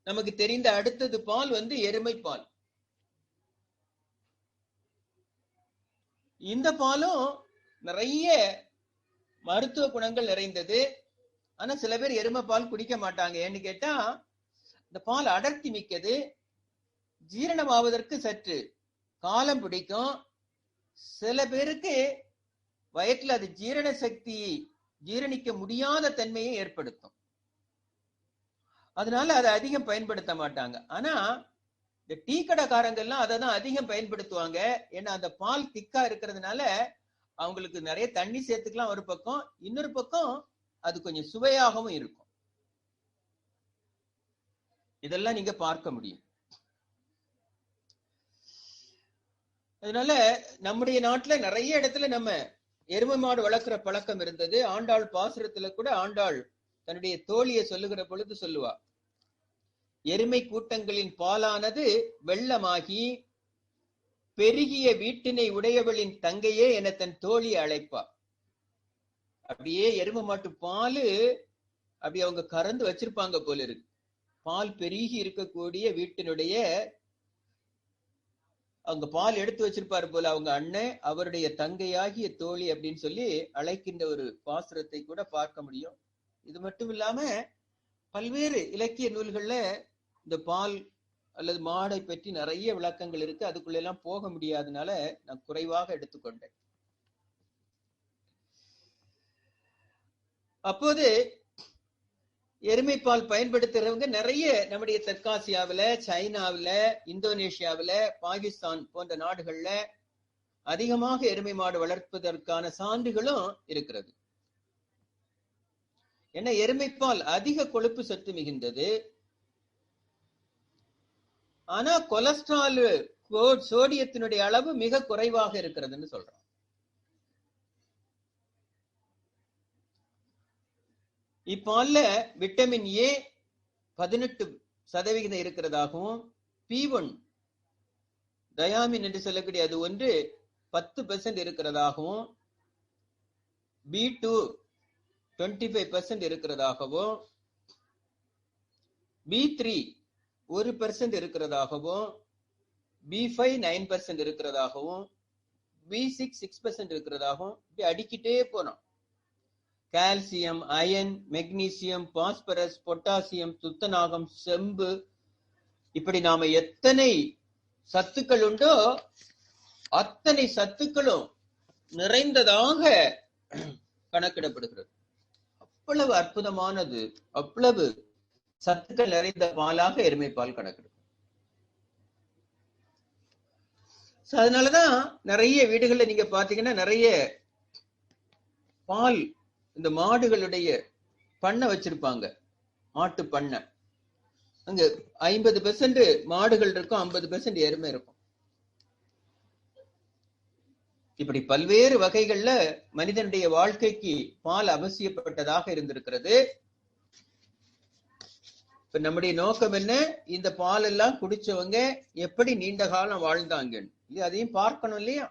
நமக்கு தெரிந்த அடுத்தது பால் எருமை பால். இந்த பாலும் நிறைய மருத்துவ குணங்கள் நிறைந்தது. ஆனா சில பேர் எருமை பால் குடிக்க மாட்டாங்க. ஏன்னு கேட்டா இந்த பால் அடர்த்தி மிக்கது, ஜீரணமாவதற்கு சற்று காலம் பிடிக்கும். சில பேருக்கு வயிற்றுல அது ஜீரண சக்தி ஜீரணிக்க முடியாத தன்மையை ஏற்படுத்தும். அதனால அதை அதிகம் பயன்படுத்த மாட்டாங்க. ஆனா இந்த டீ கடைக்காரங்கெல்லாம் அதை தான் அதிகம் பயன்படுத்துவாங்க. ஏன்னா அந்த பால் திக்கா இருக்கிறதுனால அவங்களுக்கு நிறைய தண்ணி சேர்த்துக்கலாம் ஒரு பக்கம், இன்னொரு பக்கம் அது கொஞ்சம் சுவையாகவும் இருக்கும். இதெல்லாம் நீங்க பார்க்க முடியும். அதனால நம்முடைய நாட்டுல நிறைய இடத்துல நம்ம எருமை மாடு வளர்க்கிற பழக்கம் இருந்தது. ஆண்டாள் பாசுரத்துல கூட ஆண்டாள் தன்னுடைய தோழியை சொல்லுகிற பொழுது சொல்லுவா, எருமை கூட்டங்களின் பாலானது வெள்ளமாகி பெருகிய வீட்டினை உடையவளின் தங்கையே என தன் தோழி அழைப்பா. அப்படியே எருமை மாட்டு பாலு அப்படி அவங்க கறந்து வச்சிருப்பாங்க போல இருக்கு. பால் பெருகி இருக்கக்கூடிய வீட்டினுடைய அவங்க பால் எடுத்து வச்சிருப்பாரு போல அவங்க அண்ணன், அவருடைய தங்கையாகிய தோழி அப்படின்னு சொல்லி அழைக்கின்ற ஒரு பாசுரத்தை கூட பார்க்க முடியும். இது மட்டும் இல்லாம பல்வேறு இலக்கிய நூல்கள்ல இந்த பால் அல்லது மாடை பற்றி நிறைய விளக்கங்கள் இருக்கு. அதுக்குள்ள எல்லாம் போக முடியாதனால நான் குறைவாக எடுத்துக்கொண்டேன். அப்போது எருமை பால் பயன்படுத்துறவங்க நிறைய நம்முடைய தெற்காசியாவில, சைனாவில, இந்தோனேஷியாவில, பாகிஸ்தான் போன்ற நாடுகள்ல அதிகமாக எருமை மாடு வளர்ப்பதற்கான சான்றுகளும் இருக்கிறது. ஏன்னா எருமைப்பால் அதிக கொழுப்பு சத்து மிகுந்தது. ஆனா கொலஸ்ட்ரால், சோடியத்தினுடைய அளவு மிக குறைவாக இருக்கிறதுன்னு சொல்றோம். இப்பால்ல விட்டமின் ஏ 18% இருக்கிறதாகவும், P1 தயாமின் என்று சொல்லக்கூடிய அது 10% இருக்கிறதாகவும், B2 25% இருக்கிறதாகவும், B3 1% இருக்கிறதாகவும், B5 9% இருக்கிறதாகவும், B6 6% இருக்கிறதாகவும் இப்படி அடிக்கிட்டே போனோம். Calcium, iron, magnesium, phosphorus, potassium, துத்தநாகம், செம்பு, இப்படி நாம எத்தனை சத்துக்கள் உண்டோ அத்தனை சத்துக்களும் நிறைந்ததாக கணக்கிடப்படுகிறது. அவ்வளவு அற்புதமானது, அவ்வளவு சத்துக்கள் நிறைந்த பாலாக எருமை பால் கணக்கிடும். அதனாலதான் நிறைய வீடுகள்ல நீங்க பாத்தீங்கன்னா நிறைய பால் இந்த மாடுகளுடைய பண்ணை வச்சிருப்பாங்க, மாட்டு பண்ணை. அங்க 50% மாடுகள் இருக்கும், 50% எருமை இருக்கும். இப்படி பல்வேறு வகைகள்ல மனிதனுடைய வாழ்க்கைக்கு பால் அவசியப்பட்டதாக இருந்திருக்கிறது. இப்ப நம்முடைய நோக்கம் என்ன? இந்த பால் எல்லாம் குடிச்சவங்க எப்படி நீண்ட காலம் வாழ்ந்தாங்க அதையும் பார்க்கணும் இல்லையா?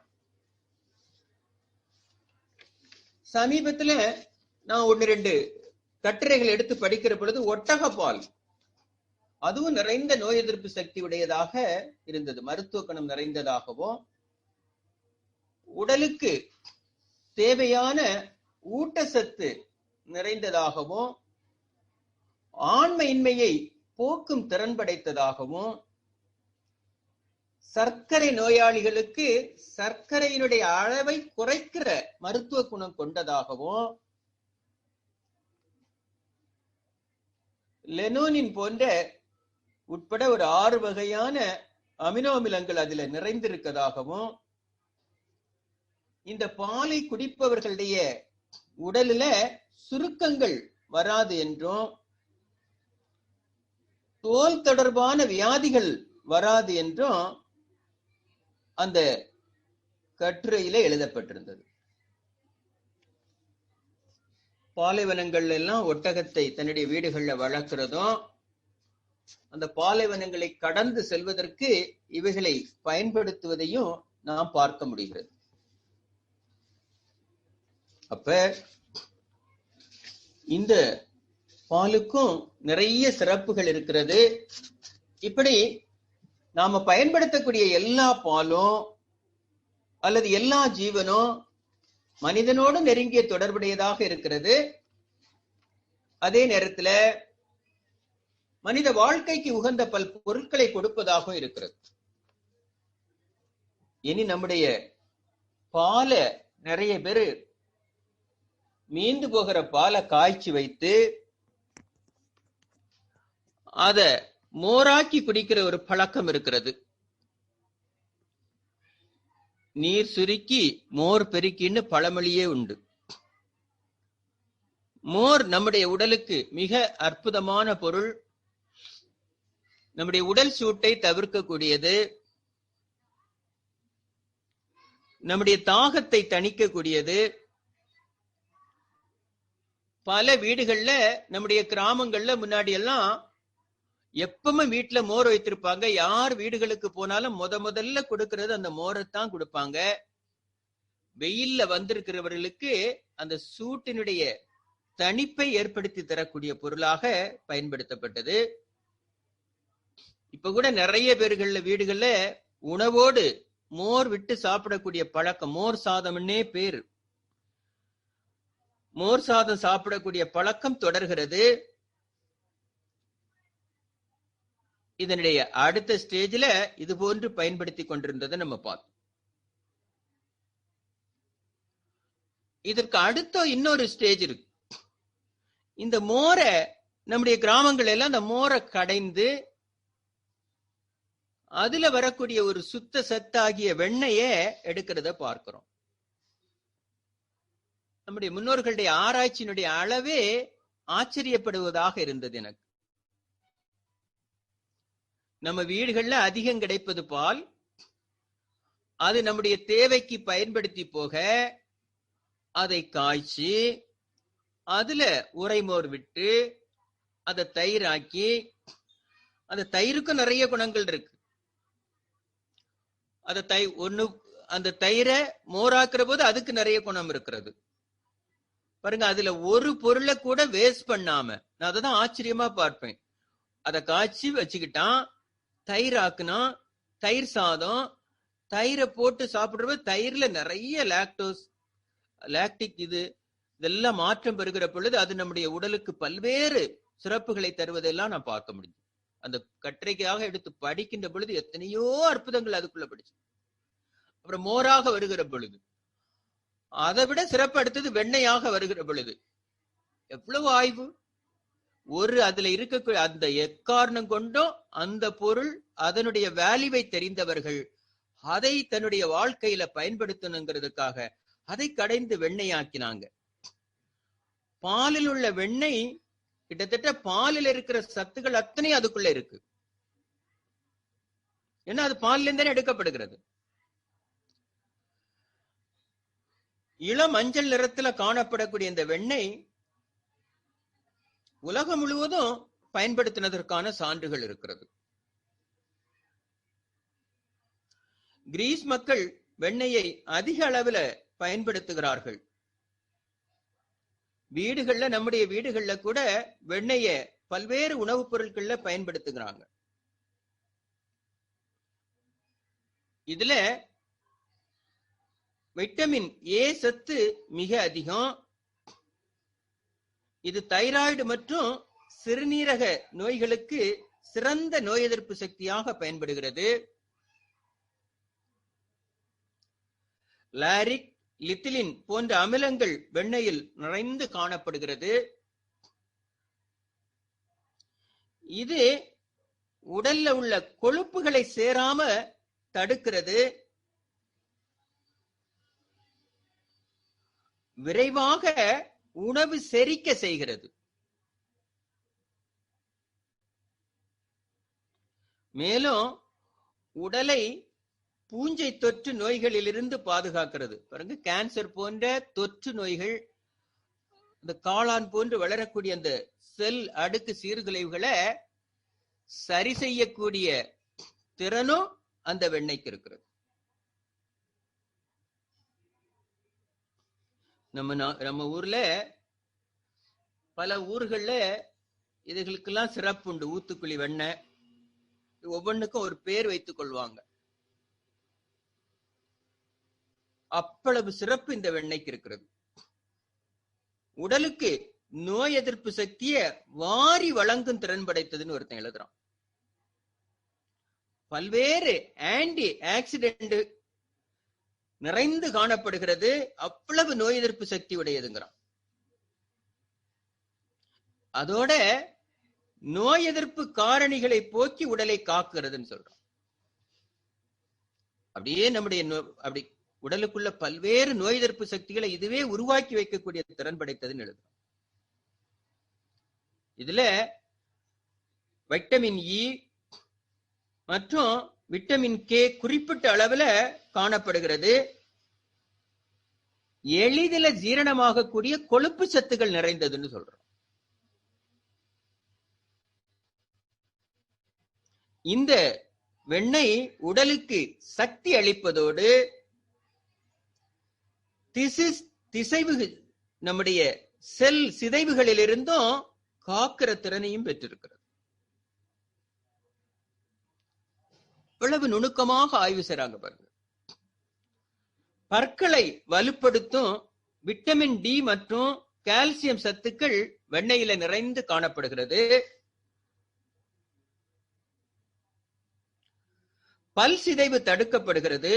சமீபத்துல நான் 1-2 கட்டுரைகள் எடுத்து படிக்கிற பொழுது ஒட்டக பால் அதுவும் நிறைந்த நோய் எதிர்ப்பு சக்தி உடையதாக இருந்தது, மருத்துவ குணம் நிறைந்ததாகவும், உடலுக்கு தேவையான ஊட்டச்சத்து நிறைந்ததாகவும், ஆண்மையின்மையை போக்கும் திறன் படைத்ததாகவும், சர்க்கரை நோயாளிகளுக்கு சர்க்கரையினுடைய அளவை குறைக்கிற மருத்துவ குணம் கொண்டதாகவும், லெனோனின் போன்ற உட்பட ஒரு 6 வகையான அமினோ அமிலங்கள் அதுல நிறைந்திருக்கதாகவும், இந்த பாலை குடிப்பவர்களுடைய உடலில சுருக்கங்கள் வராது என்றும், தோல் தொடர்பான வியாதிகள் வராது என்றும் அந்த கட்டுரையில எழுதப்பட்டிருந்தது. பாலைவனங்கள்ல எல்லாம் ஒட்டகத்தை தன்னுடைய வீடுகள்ல வளர்க்கிறதும், அந்த பாலைவனங்களை கடந்து செல்வதற்கு இவைகளை பயன்படுத்துவதையும் நாம் பார்க்க முடிகிறது. அப்ப இந்த பாலுக்கும் நிறைய சிறப்புகள் இருக்கிறது. இப்படி நாம பயன்படுத்தக்கூடிய எல்லா பாலும் அல்லது எல்லா ஜீவனும் மனிதனோடு நெருங்கிய தொடர்புடையதாக இருக்கிறது. அதே நேரத்துல மனித வாழ்க்கைக்கு உகந்த பல் பொருட்களை கொடுப்பதாகவும் இருக்கிறது. இனி நம்முடைய பாலை நிறைய பேரு மீந்து போகிற பாலை காய்ச்சி வைத்து அத மோராக்கி குடிக்கிற ஒரு பழக்கம் இருக்கிறது. நீர் சுருக்கி மோர் பெருக்கின்னு பழமொழியே உண்டு. மோர் நம்முடைய உடலுக்கு மிக அற்புதமான பொருள். நம்முடைய உடல் சூட்டை தவிர்க்கக்கூடியது, நம்முடைய தாகத்தை தணிக்கக்கூடியது. பல வீடுகள்ல, நம்முடைய கிராமங்கள்ல முன்னாடி எல்லாம் எப்பவுமே வீட்டுல மோர் வைத்திருப்பாங்க. யார் வீடுகளுக்கு போனாலும் முதல்ல கொடுக்கிறது அந்த மோரைத்தான் கொடுப்பாங்க. வெயில்ல வந்திருக்கிறவர்களுக்கு அந்த சூட்டினுடைய தணிப்பை ஏற்படுத்தி தரக்கூடிய பொருளாக பயன்படுத்தப்பட்டது. இப்ப கூட நிறைய பேர்கள்ல வீடுகள்ல உணவோடு மோர் விட்டு சாப்பிடக்கூடிய பழக்கம், மோர் சாதம்னே பேரு, மோர் சாதம் சாப்பிடக்கூடிய பழக்கம் தொடர்கிறது. இதனுடைய அடுத்த ஸ்டேஜ்ல இது போன்று பயன்படுத்தி கொண்டிருந்ததை நம்ம பார்த்தோம். இதற்கு அடுத்த இன்னொரு ஸ்டேஜ் இருக்கு. இந்த மோரை நம்முடைய கிராமங்கள் எல்லாம் அந்த மோரை கடைந்து அதுல வரக்கூடிய ஒரு சுத்த சத்தாகிய வெண்ணெய எடுக்கிறத பார்க்கிறோம். நம்முடைய முன்னோர்களுடைய ஆராய்ச்சியினுடைய அளவே ஆச்சரியப்படுவதாக இருந்தது எனக்கு. நம்ம வீடுகள்ல அதிகம் கிடைப்பது பால், அது நம்முடைய தேவைக்கு பயன்படுத்தி போக அதை காய்ச்சி அதுல உரைமோர் விட்டு அதை தயிராக்கி, அந்த தயிருக்கும் நிறைய குணங்கள் இருக்கு. அந்த தயிரை மோராக்குற போது அதுக்கு நிறைய குணம் இருக்கிறது. பாருங்க, அதுல ஒரு பொருளை கூட வேஸ்ட் பண்ணாம, நான் அதான் ஆச்சரியமா பார்ப்பேன். அதை காய்ச்சி வச்சுக்கிட்டான், தயிர் ஆக்குனா, தயிர் சாதம், தயிரை போட்டு சாப்பிடுறது. தயிர்ல நிறைய லாக்டிக் இதெல்லாம் மாற்றம் பெறுகிற பொழுது அது நம்முடைய உடலுக்கு பல்வேறு சிறப்புகளை தருவதெல்லாம் நான் பார்க்க முடியும். அந்த கட்டுரைக்காக எடுத்து படிக்கின்ற பொழுது எத்தனையோ அற்புதங்கள் அதுக்குள்ள படிச்சு. அப்புறம் மோராக வருகிற பொழுது, அதை விட சிறப்பு அடுத்தது வெண்ணையாக வருகிற பொழுது எவ்வளவு ஆய்வு! அதுல இருக்கக்கூடிய அந்த எக்காரணம் கொண்டும் அந்த பொருள் அதனுடைய வேல்யூவை தெரிந்தவர்கள் அதை தன்னுடைய வாழ்க்கையில பயன்படுத்தணுங்கிறதுக்காக அதை கடைந்து வெண்ணெயாக்கினாங்க. பாலில் உள்ள வெண்ணெய் கிட்டத்தட்ட பாலில் இருக்கிற சத்துக்கள் அத்தனை அதுக்குள்ள இருக்கு. ஏன்னா அது பாலில் இருந்தானே எடுக்கப்படுகிறது. இளம் மஞ்சள் நிறத்துல காணப்படக்கூடிய இந்த வெண்ணெய் உலகம் முழுவதும் பயன்படுத்தினதற்கான சான்றுகள் இருக்கிறது. கிரீஸ் மக்கள் வெண்ணெயை அதிக அளவுல பயன்படுத்துகிறார்கள். வீடுகள்ல, நம்முடைய வீடுகள்ல கூட வெண்ணெய பல்வேறு உணவுப் பொருட்கள்ல பயன்படுத்துகிறாங்க. இதுல வைட்டமின் ஏ சத்து மிக அதிகம். இது தைராய்டு மற்றும் சிறுநீரக நோய்களுக்கு சிறந்த நோய் எதிர்ப்பு சக்தியாக பயன்படுகிறது. லாரிக், லித்திலின் போன்ற அமிலங்கள் வெண்ணெயில் நிறைந்து காணப்படுகிறது. இது உடல்ல உள்ள கொழுப்புகளை சேராம தடுக்கிறது. விரைவாக உணவு செரிக்க செய்கிறது. மேலும் உடலை பூஞ்சை தொற்று நோய்களிலிருந்து பாதுகாக்கிறது. பாருங்க, கேன்சர் போன்ற தொற்று நோய்கள், இந்த காளான் போன்று வளரக்கூடிய அந்த செல் அடுக்கு சீர்குலைவுகளை சரி செய்யக்கூடிய திறனும் அந்த வெண்ணெய்க்கு இருக்கிறது. நம்ம ஊர்ல பல ஊர்கள்ல இதுகளுக்கெல்லாம் சிறப்பு உண்டு. ஊத்துக்குழி வெண்ணெய் ஒவ்வொன்றுக்கும் ஒரு பேர் வைத்துக் கொள்வாங்க. அவ்வளவு சிறப்பு இந்த வெண்ணெய்க்கு இருக்கிறது. உடலுக்கு நோய் எதிர்ப்பு சக்தியை வாரி வழங்கும் திறன் படைத்ததுன்னு ஒருத்தன் எழுதுறான். பல்வேறு ஆன்டி ஆக்சிடென்ட் நிறைந்து காணப்படுகிறது. அவ்வளவு நோய் எதிர்ப்பு சக்தி உடையதுங்கிறான். அதோட நோய் எதிர்ப்பு காரணிகளை போக்கி உடலை காக்குறதுன்னு சொல்றான். அப்படியே நம்முடைய அப்படி உடலுக்குள்ள பல்வேறு நோய் எதிர்ப்பு சக்திகளை இதுவே உருவாக்கி வைக்கக்கூடிய திறன் படைத்ததுன்னு எழுதுறோம். இதுல வைட்டமின் இ மற்றும் விட்டமின் கே குறிப்பிட்ட அளவுல காணப்படுகிறது. எளிதில ஜீரணமாகக்கூடிய கொழுப்பு சத்துக்கள் நிறைந்ததுன்னு சொல்றோம். இந்த வெண்ணெய் உடலுக்கு சக்தி அளிப்பதோடு திசைவு நம்முடைய செல் சிதைவுகளில் இருந்தும் காக்கிற திறனையும் பெற்றிருக்கிறது. இவ்வளவு நுணுக்கமாக ஆய்வு செய்றாங்க பாருங்க. பற்களை வலுப்படுத்தும் விட்டமின் டி மற்றும் கால்சியம் சத்துக்கள் வெண்ணெயில நிறைந்து காணப்படுகிறது. பல் சிதைவு தடுக்கப்படுகிறது.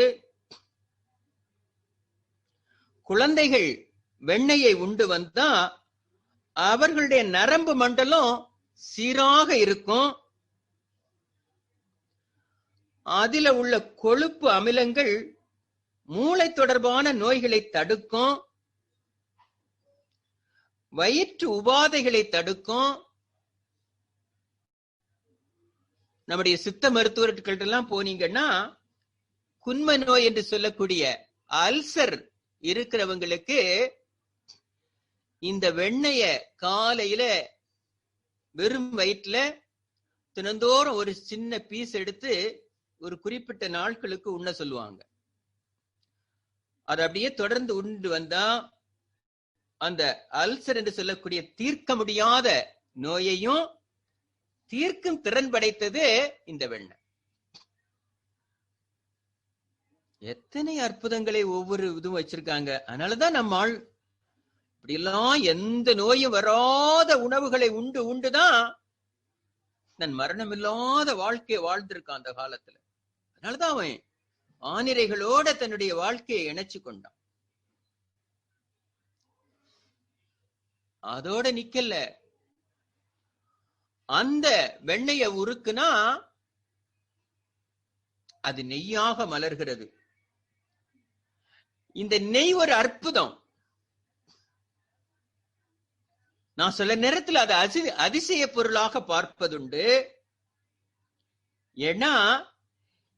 குழந்தைகள் வெண்ணெயை உண்டு வந்தா அவர்களுடைய நரம்பு மண்டலம் சீராக இருக்கும். அதில உள்ள கொழுப்பு அமிலங்கள் மூளை தொடர்பான நோய்களை தடுக்கும். வயிற்று உபாதைகளை தடுக்கும். நம்முடைய சித்த மருத்துவர்கள் எல்லாம் போனீங்கன்னா குன்ம நோய் என்று சொல்லக்கூடிய அல்சர் இருக்கிறவங்களுக்கு இந்த வெண்ணெய காலையில வெறும் வயிற்றுல தினந்தோறும் ஒரு சின்ன பீஸ் எடுத்து ஒரு குறிப்பிட்ட நாட்களுக்கு உண்ண சொல்லுவாங்க. அது அப்படியே தொடர்ந்து உண்டு வந்தா அந்த அல்சர் என்று சொல்லக்கூடிய தீர்க்க முடியாத நோயையும் தீர்க்கும் திறன் படைத்தது இந்த வெண்ணெய். எத்தனை அற்புதங்களை ஒவ்வொரு இதுவும் வச்சிருக்காங்க. அதனாலதான் நம்ம ஆள் இப்படி எல்லாம் எந்த நோயும் வராத உணவுகளை உண்டு உண்டுதான் தன் மரணம் இல்லாத வாழ்க்கையை வாழ்ந்திருக்கான் அந்த காலத்துல. அதனாலதான் அவன் ஆனிரைகளோட தன்னுடைய வாழ்க்கையை இணைச்சு கொண்டான். அதோட நிக்கல, அந்த வெண்ணெய உருக்குனா அது நெய்யாக மலர்கிறது. இந்த நெய் ஒரு அற்புதம். நான் சில நேரத்தில் அது அதிசய பொருளாக பார்ப்பதுண்டு. ஏன்னா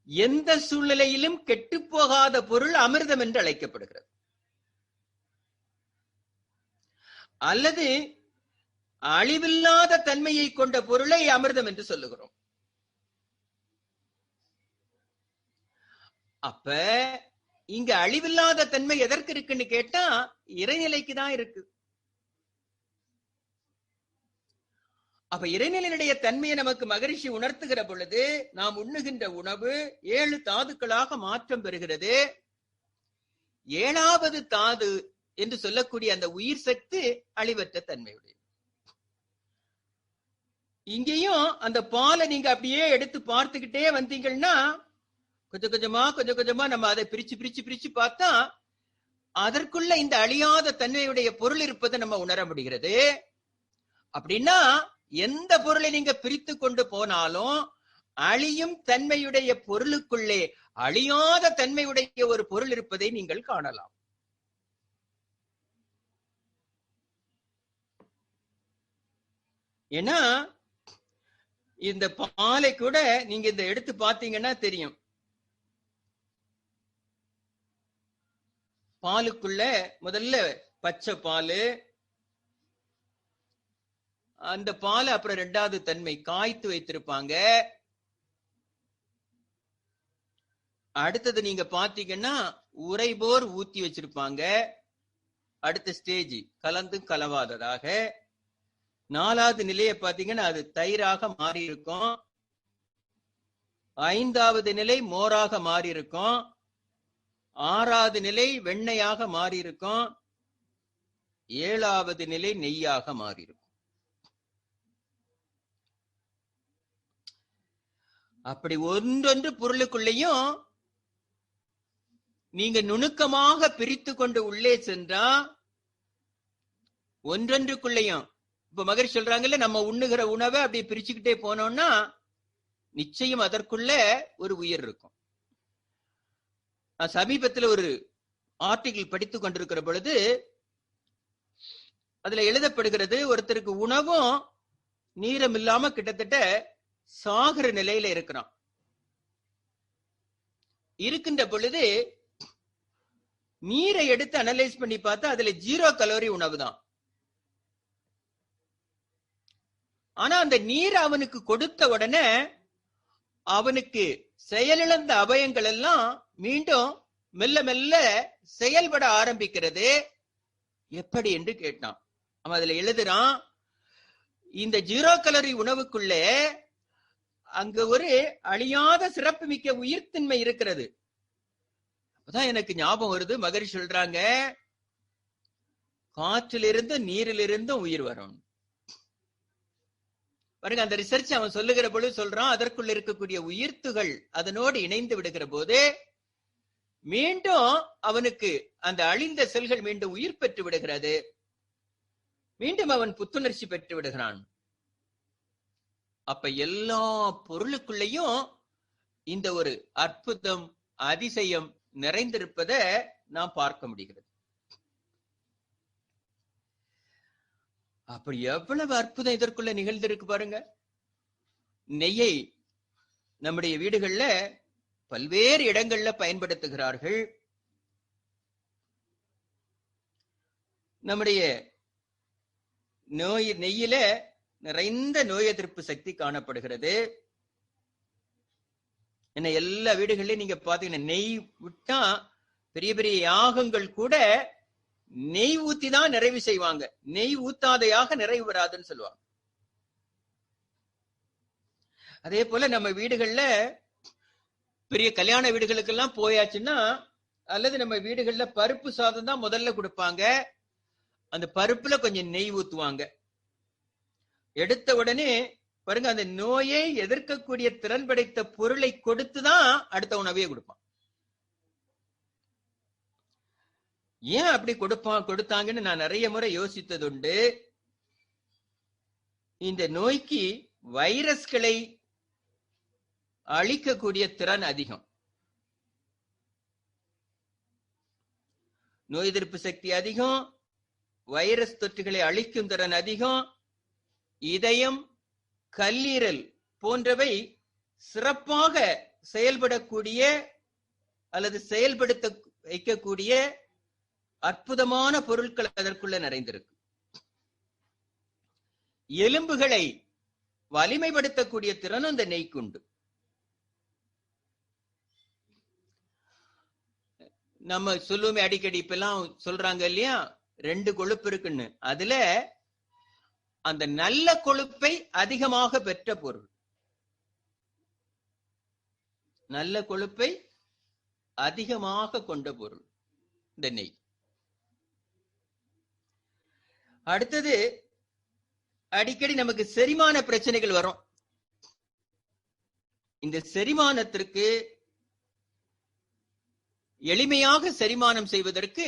எந்த சூழ்நிலையிலும் கெட்டு போகாத பொருள் அமிர்தம் என்று அழைக்கப்படுகிறது. அல்லது அழிவில்லாத தன்மையை கொண்ட பொருளை அமிர்தம் என்று சொல்லுகிறோம். அப்ப இங்க அழிவில்லாத தன்மை எதற்கு இருக்குன்னு கேட்டா இறைநிலைக்கு தான் இருக்கு. அப்ப இறைநிலையினுடைய தன்மையை நமக்கு மகரிஷி உணர்த்துகிற பொழுது நாம் உண்ணுகின்ற உணவு 7 தாதுக்களாக மாற்றம் பெறுகிறது. 7வது தாது என்று சொல்லக்கூடிய அந்த உயிர் சக்தி அழிவற்ற தன்மையுடைய. இங்கேயும் அந்த பாலை நீங்க அப்படியே எடுத்து பார்த்துக்கிட்டே வந்தீங்கன்னா கொஞ்சம் கொஞ்சமா நம்ம அதை பிரிச்சு பார்த்தா அதற்குள்ள இந்த அழியாத தன்மையுடைய பொருள் இருப்பதை நம்ம உணர முடிகிறது. அப்படின்னா எந்த பொருளை நீங்க பிரித்து கொண்டு போனாலும் அழியும் தன்மையுடைய பொருளுக்குள்ளே அழியாத தன்மையுடைய ஒரு பொருள் இருப்பதை நீங்கள் காணலாம். ஏன்னா இந்த பாலை கூட நீங்க இந்த எடுத்து பார்த்தீங்கன்னா தெரியும். பாலுக்குள்ள முதல்ல பச்சை பால், அந்த பால் அப்புறம் 2வது தன்மை காய்த்து வைத்திருப்பாங்க. அடுத்தது நீங்க பாத்தீங்கன்னா உரைபோர் ஊத்தி வச்சிருப்பாங்க. அடுத்த ஸ்டேஜ் கலந்தும் கலவாததாக. 4வது நிலையை பாத்தீங்கன்னா அது தயிராக மாறி இருக்கும். 5வது நிலை மோராக மாறி இருக்கும். 6வது நிலை வெண்ணெயாக மாறி இருக்கும். 7வது நிலை நெய்யாக மாறி இருக்கும். அப்படி ஒன்றொன்று பொருளுக்குள்ளேயும் நீங்க நுணுக்கமாக பிரித்து கொண்டு உள்ளே சென்றா ஒன்றொன்றுக்குள்ளேயும், இப்ப மகரிஷி சொல்றாங்கல்ல, நம்ம உண்ணுகிற உணவை அப்படி பிரிச்சுக்கிட்டே போனோம்னா நிச்சயம் அதற்குள்ள ஒரு உயிர் இருக்கும். நான் சமீபத்தில் ஒரு ஆர்டிகிள் படித்துக் கொண்டிருக்கிற பொழுது அதுல எழுதப்படுகிறது, ஒருத்தருக்கு உணவும் நீரம் இல்லாம கிட்டத்தட்ட சாகிற நிலையில இருக்கிறான். இருக்கின்ற பொழுது நீரை எடுத்து அனலைஸ் பண்ணி பார்த்தா அதுல 0 கலோரி உணவு தான். ஆனா அந்த நீர் அவனுக்கு கொடுத்த உடனே அவனுக்கு செயலிழந்த அவயங்கள் எல்லாம் மீண்டும் மெல்ல மெல்ல செயல்பட ஆரம்பிக்கிறது. எப்படி என்று கேட்டான். அவன் அதுல எழுதுறான், இந்த 0 கலோரி உணவுக்குள்ளே அங்க ஒரு அழியாத சிறப்பு மிக்க உயிர்த்தன்மை இருக்கிறது. அப்பதான் எனக்கு ஞாபகம் வருது, மகரிஷி சொல்றாங்க, காற்றிலிருந்து நீரிலிருந்தும் உயிர் வரும். பாருங்க, அந்த ரிசர்ச் அவன் சொல்லுகிற பொழுது சொல்றான், அதற்குள்ள இருக்கக்கூடிய உயிர்த்துகள் அதனோடு இணைந்து விடுகிற போது மீண்டும் அவனுக்கு அந்த அழிந்த செல்கள் மீண்டும் உயிர் பெற்று விடுகிறது. மீண்டும் அவன் புத்துணர்ச்சி பெற்று விடுகிறான். அப்ப எல்லா பொருளுக்குள்ளேயும் இந்த ஒரு அற்புதம், அதிசயம் நிறைந்திருப்பதை நாம் பார்க்க முடிகிறது. அப்படி எவ்வளவு அற்புதம் இதற்குள்ள நிகழ்ந்திருக்கு பாருங்க. நெய்யை நம்முடைய வீடுகள்ல பல்வேறு இடங்கள்ல பயன்படுத்துகிறார்கள். நம்முடைய நெய்யில நிறைந்த நோய் எதிர்ப்பு சக்தி காணப்படுகிறது. என்ன எல்லா வீடுகள்லயும் நீங்க பாத்தீங்கன்னா நெய் விட்டா பெரிய பெரிய யாகங்கள் கூட நெய் ஊத்தி தான் நிறைவு செய்வாங்க. நெய் ஊத்தாதையாக நிறைவு வராதுன்னு சொல்லுவாங்க. அதே போல நம்ம வீடுகள்ல பெரிய கல்யாண வீடுகளுக்கெல்லாம் போயாச்சுன்னா, அல்லது நம்ம வீடுகள்ல பருப்பு சாதம் தான் முதல்ல கொடுப்பாங்க. அந்த பருப்புல கொஞ்சம் நெய் ஊத்துவாங்க. எடுத்த உடனே பாருங்க, அந்த நோயை எதிர்க்கக்கூடிய திறன் படைத்த பொருளை கொடுத்துதான் அடுத்த உணவையே கொடுப்பான். ஏன் அப்படி கொடுத்தாங்கன்னு நான் நிறைய முறை யோசித்தது உண்டு. இந்த நோய்க்கு வைரஸ்களை அழிக்கக்கூடிய திறன் அதிகம். நோய் எதிர்ப்பு சக்தி அதிகம், வைரஸ் தொற்றுகளை அழிக்கும் திறன் அதிகம். இதயம், கல்லீரல் போன்றவை சிறப்பாக செயல்படக்கூடிய அல்லது செயல்படுத்த வைக்கக்கூடிய அற்புதமான பொருட்கள் அதற்குள்ள நிறைந்திருக்கு. எலும்புகளை வலிமைப்படுத்தக்கூடிய திறன் அந்த நெய்க்குண்டு. நம்ம சொல்லுவோமே அடிக்கடி, இப்ப எல்லாம் சொல்றாங்க இல்லையா, 2 கொழுப்பு இருக்குன்னு. அதுல அந்த நல்ல கொழுப்பை அதிகமாக பெற்ற பொருள், நல்ல கொழுப்பை அதிகமாக கொண்ட பொருள் இந்த நெய். அடுத்தது, அடிக்கடி நமக்கு செரிமான பிரச்சனைகள் வரும். இந்த செரிமானத்திற்கு எளிமையாக செரிமானம் செய்வதற்கு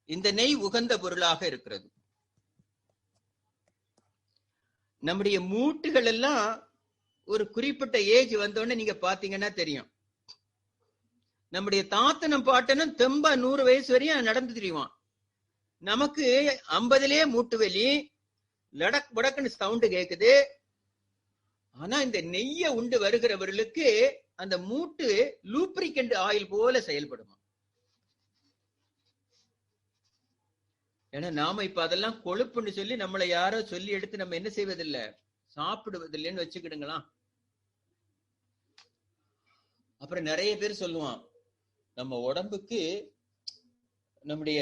இந்த நெய் உகந்த பொருளாக இருக்கிறது. நம்முடைய மூட்டுகள் எல்லாம் ஒரு குறிப்பிட்ட ஏஜ் வந்தோடனே நீங்க பாத்தீங்கன்னா தெரியும். நம்முடைய தாத்தனும் பாட்டனும் தெம்பா 100 வயசு வரையும் நடந்து தெரியுவான். நமக்கு 50லயே மூட்டு வலி, லடக் படக்குன்னு சவுண்டு கேக்குது. ஆனா இந்த நெய்ய உண்டு வருகிறவர்களுக்கு அந்த மூட்டு லூப்ரிகண்ட் ஆயில் போல செயல்படுமா. ஏன்னா நாம இப்ப அதெல்லாம் கொழுப்புன்னு சொல்லி நம்மளை யாரோ சொல்லி எடுத்து நம்ம என்ன செய்வதில்லை, சாப்பிடுவதில்லைன்னு வச்சுக்கிடுங்களா. அப்புறம் நிறைய பேர் சொல்லுவான், நம்ம உடம்புக்கு நம்முடைய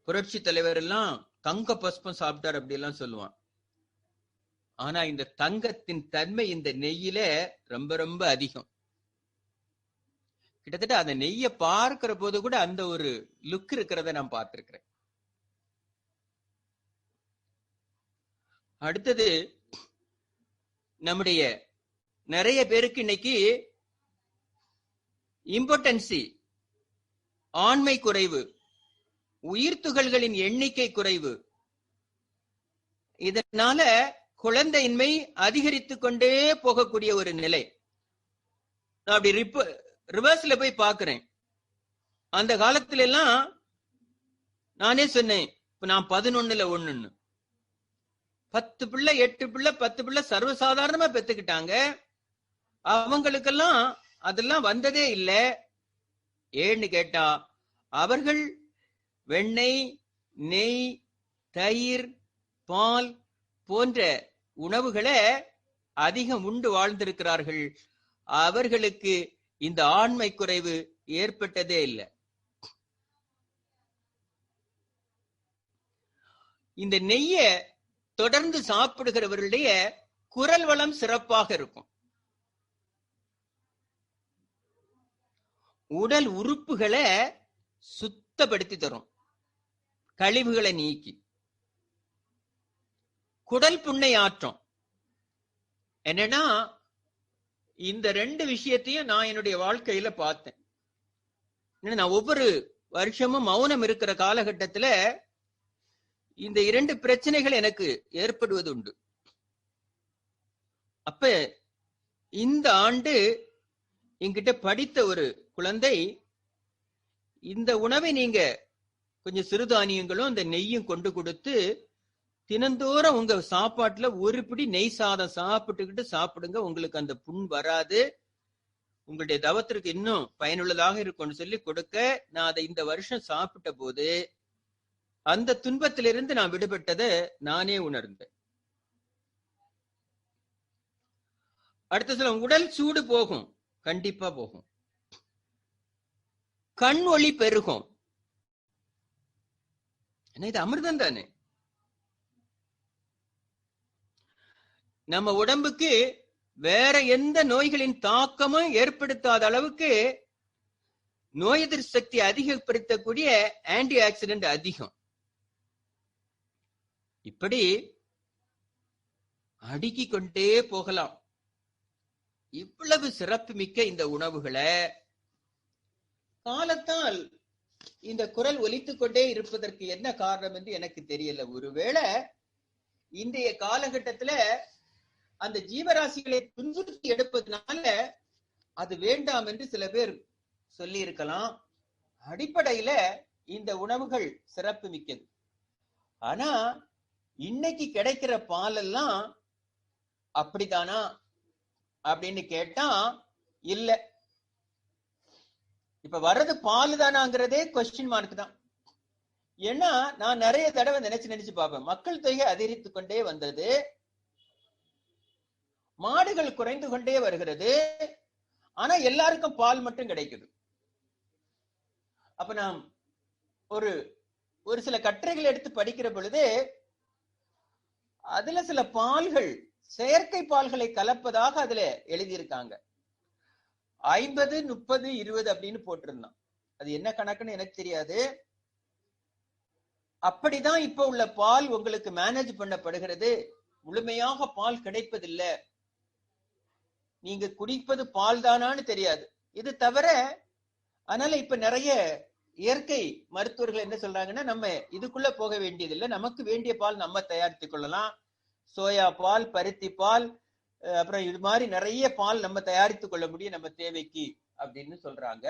புரட்சி தலைவர் எல்லாம் தங்க பஸ்பம் சாப்பிட்டார் அப்படி எல்லாம் சொல்லுவான். ஆனா இந்த தங்கத்தின் தன்மை இந்த நெய்யில ரொம்ப ரொம்ப அதிகம். கிட்டத்தட்ட அந்த நெய்யை பார்க்கிற போது கூட அந்த ஒரு லுக் இருக்கிறத நான் பார்த்திருக்கிறேன். அடுத்தது, நம்முடைய நிறைய பேருக்கு இன்னைக்கு இம்பார்ட்டன்சி, ஆண்மை குறைவு, உயிர் துகள்களின் எண்ணிக்கை குறைவு, இதனால குழந்தையின்மை அதிகரித்து கொண்டே போகக்கூடிய ஒரு நிலை. நான் அப்படி ரிவர்ஸ்ல போய் பாக்குறேன். அந்த காலத்துல எல்லாம் நானே சொன்னேன், இப்ப நான் 11ல் 1, 10 பிள்ளை 8 பிள்ளை 10 பிள்ளை சர்வசாதாரணமா பெத்துக்கிட்டாங்க. அவங்களுக்கெல்லாம் அதெல்லாம் வந்ததே இல்லை. ஏன்னு கேட்டா, அவர்கள் வெண்ணெய், நெய், தயிர், பால் போன்ற உணவுகளை அதிகம் உண்டு வாழ்ந்திருக்கிறார்கள். அவர்களுக்கு இந்த ஆண்மை குறைவு ஏற்பட்டதே இல்லை. இந்த நெய்ய தொடர்ந்து சாப்பிடுகிறவர்களுடைய குரல் வளம் சிறப்பாக இருக்கும். உடல் உறுப்புகளை சுத்தப்படுத்தி தரும், கழிவுகளை நீக்கி. குடல் புண்ணை ஆற்றும். என்னன்னா, இந்த 2 விஷயத்தையும் நான் என்னுடைய வாழ்க்கையில பார்த்தேன். நான் ஒவ்வொரு வருஷமும் மௌனம் இருக்கிற காலகட்டத்துல இந்த 2 பிரச்சனைகள் எனக்கு ஏற்படுவது உண்டு. அப்ப இந்த ஆண்டு என்கிட்ட படித்த ஒரு குழந்தை, இந்த உணவை நீங்க கொஞ்சம் சிறுதானியங்களும் இந்த நெய்யும் கொண்டு கொடுத்து தினந்தோறும் உங்க சாப்பாட்டுல ஒரு பிடி நெய் சாதம் சாப்பிடுங்க, உங்களுக்கு அந்த புண் வராது, உங்களுடைய தவத்திற்கு இன்னும் பயனுள்ளதாக இருக்கும்னு சொல்லி கொடுக்க, நான் அதை இந்த வருஷம் சாப்பிட்ட போது அந்த துன்பத்திலிருந்து நான் விடுபட்டதை நானே உணர்ந்தேன். அடுத்த சில உடல் சூடு போகும், கண்டிப்பா போகும். கண் ஒளி பெருகும். இது அமிர்தம் தானே. நம்ம உடம்புக்கு வேற எந்த நோய்களின் தாக்கமும் ஏற்படுத்தாத அளவுக்கு நோய் எதிர்ப்பு சக்தி அதிகப்படுத்தக்கூடிய ஆன்டி ஆக்சிடென்ட் அதிகம். இப்படி அடுக்கிக் கொண்டே போகலாம். இவ்வளவு சிறப்பு மிக்க இந்த உணவுகளை காலத்தால் இந்த குரல் ஒலித்துக் கொண்டே இருப்பதற்கு என்ன காரணம் என்று எனக்கு தெரியல. ஒருவேளை இன்றைய காலகட்டத்துல அந்த ஜீவராசிகளை துன்புறுத்தி எடுப்பதனால அது வேண்டாம் என்று சில பேர் சொல்லி இருக்கலாம். அடிப்படையில இந்த உணவுகள் சிறப்பு மிக்கது. ஆனா இன்னைக்கு கிடைக்கிற பால் எல்லாம் அப்படித்தானா அப்படின்னு கேட்டா இல்ல. இப்ப வர்றது பால் தானாங்கிறதே கொஸ்டின் மார்க் தான். ஏன்னா நான் நிறைய தடவை நினைச்சு பார்ப்பேன், மக்கள் தொகை அதிகரித்து கொண்டே வந்தது, மாடுகள் குறைந்து கொண்டே வருகிறது, ஆனா எல்லாருக்கும் பால் மட்டும் கிடைக்குது. அப்ப நாம் ஒரு சில கட்டுரைகள் எடுத்து படிக்கிற பொழுது அதுல சில பால்கள் செயற்கை பால்களை கலப்பதாக அதுல எழுதியிருக்காங்க. 50, 30, 20 அப்படின்னு போட்டிருந்தான். அது என்ன கணக்குன்னு எனக்கு தெரியாது. அப்படிதான் இப்ப உள்ள பால் உங்களுக்கு மேனேஜ் பண்ணப்படுகிறது. முழுமையாக பால் கிடைப்பதில்லை, நீங்க குடிப்பது பால் தானான்னு தெரியாது. இது தவிர அதனால இப்ப நிறைய இயற்கை மருத்துவர்கள் என்ன சொல்றாங்கன்னா, நம்ம இதுக்குள்ள போக வேண்டியதில்லை, நமக்கு வேண்டிய பால் நம்ம தயாரித்துக் கொள்ளலாம். சோயா பால், பருத்தி பால், அப்புறம் இது மாதிரி நிறைய பால் நம்ம தயாரித்துக் கொள்ள முடியும் நம்ம தேவைக்கு அப்படின்னு சொல்றாங்க.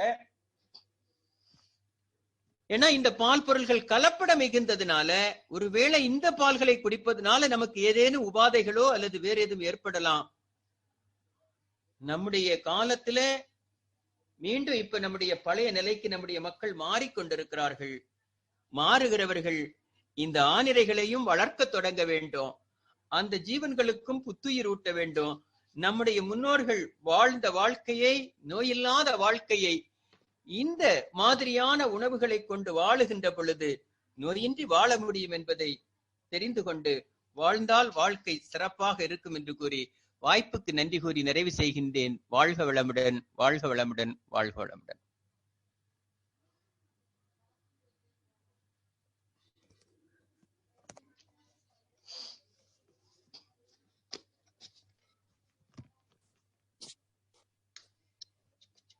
ஏன்னா இந்த பால் பொருள்கள் கலப்படம் மிகுந்ததுனால, ஒருவேளை இந்த பால்களை குடிப்பதனால நமக்கு ஏதேனும் உபாதைகளோ அல்லது வேற எதுவும் ஏற்படலாம். நம்முடைய காலத்துல மீண்டும் இப்ப நம்முடைய பழைய நிலைக்கு நம்முடைய மக்கள் மாறிக்கொண்டிருக்கிறார்கள். மாறுகிறவர்கள் இந்த ஆனிரைகளையும் வளர்க்க தொடங்க வேண்டும், அந்த ஜீவன்களுக்கும் புத்துயிர் ஊட்ட வேண்டும். நம்முடைய முன்னோர்கள் வாழ்ந்த வாழ்க்கையை, நோயில்லாத வாழ்க்கையை இந்த மாதிரியான உணவுகளை கொண்டு வாழுகின்ற பொழுது நோயின்றி வாழ முடியும் என்பதை தெரிந்து கொண்டு வாழ்ந்தால் வாழ்க்கை சிறப்பாக இருக்கும் என்று கூறி வாய்ப்புக்கு நன்றி கூறி நிறைவு செய்கின்றேன். வாழ்க வளமுடன், வாழ்க வளமுடன், வாழ்க வளமுடன்.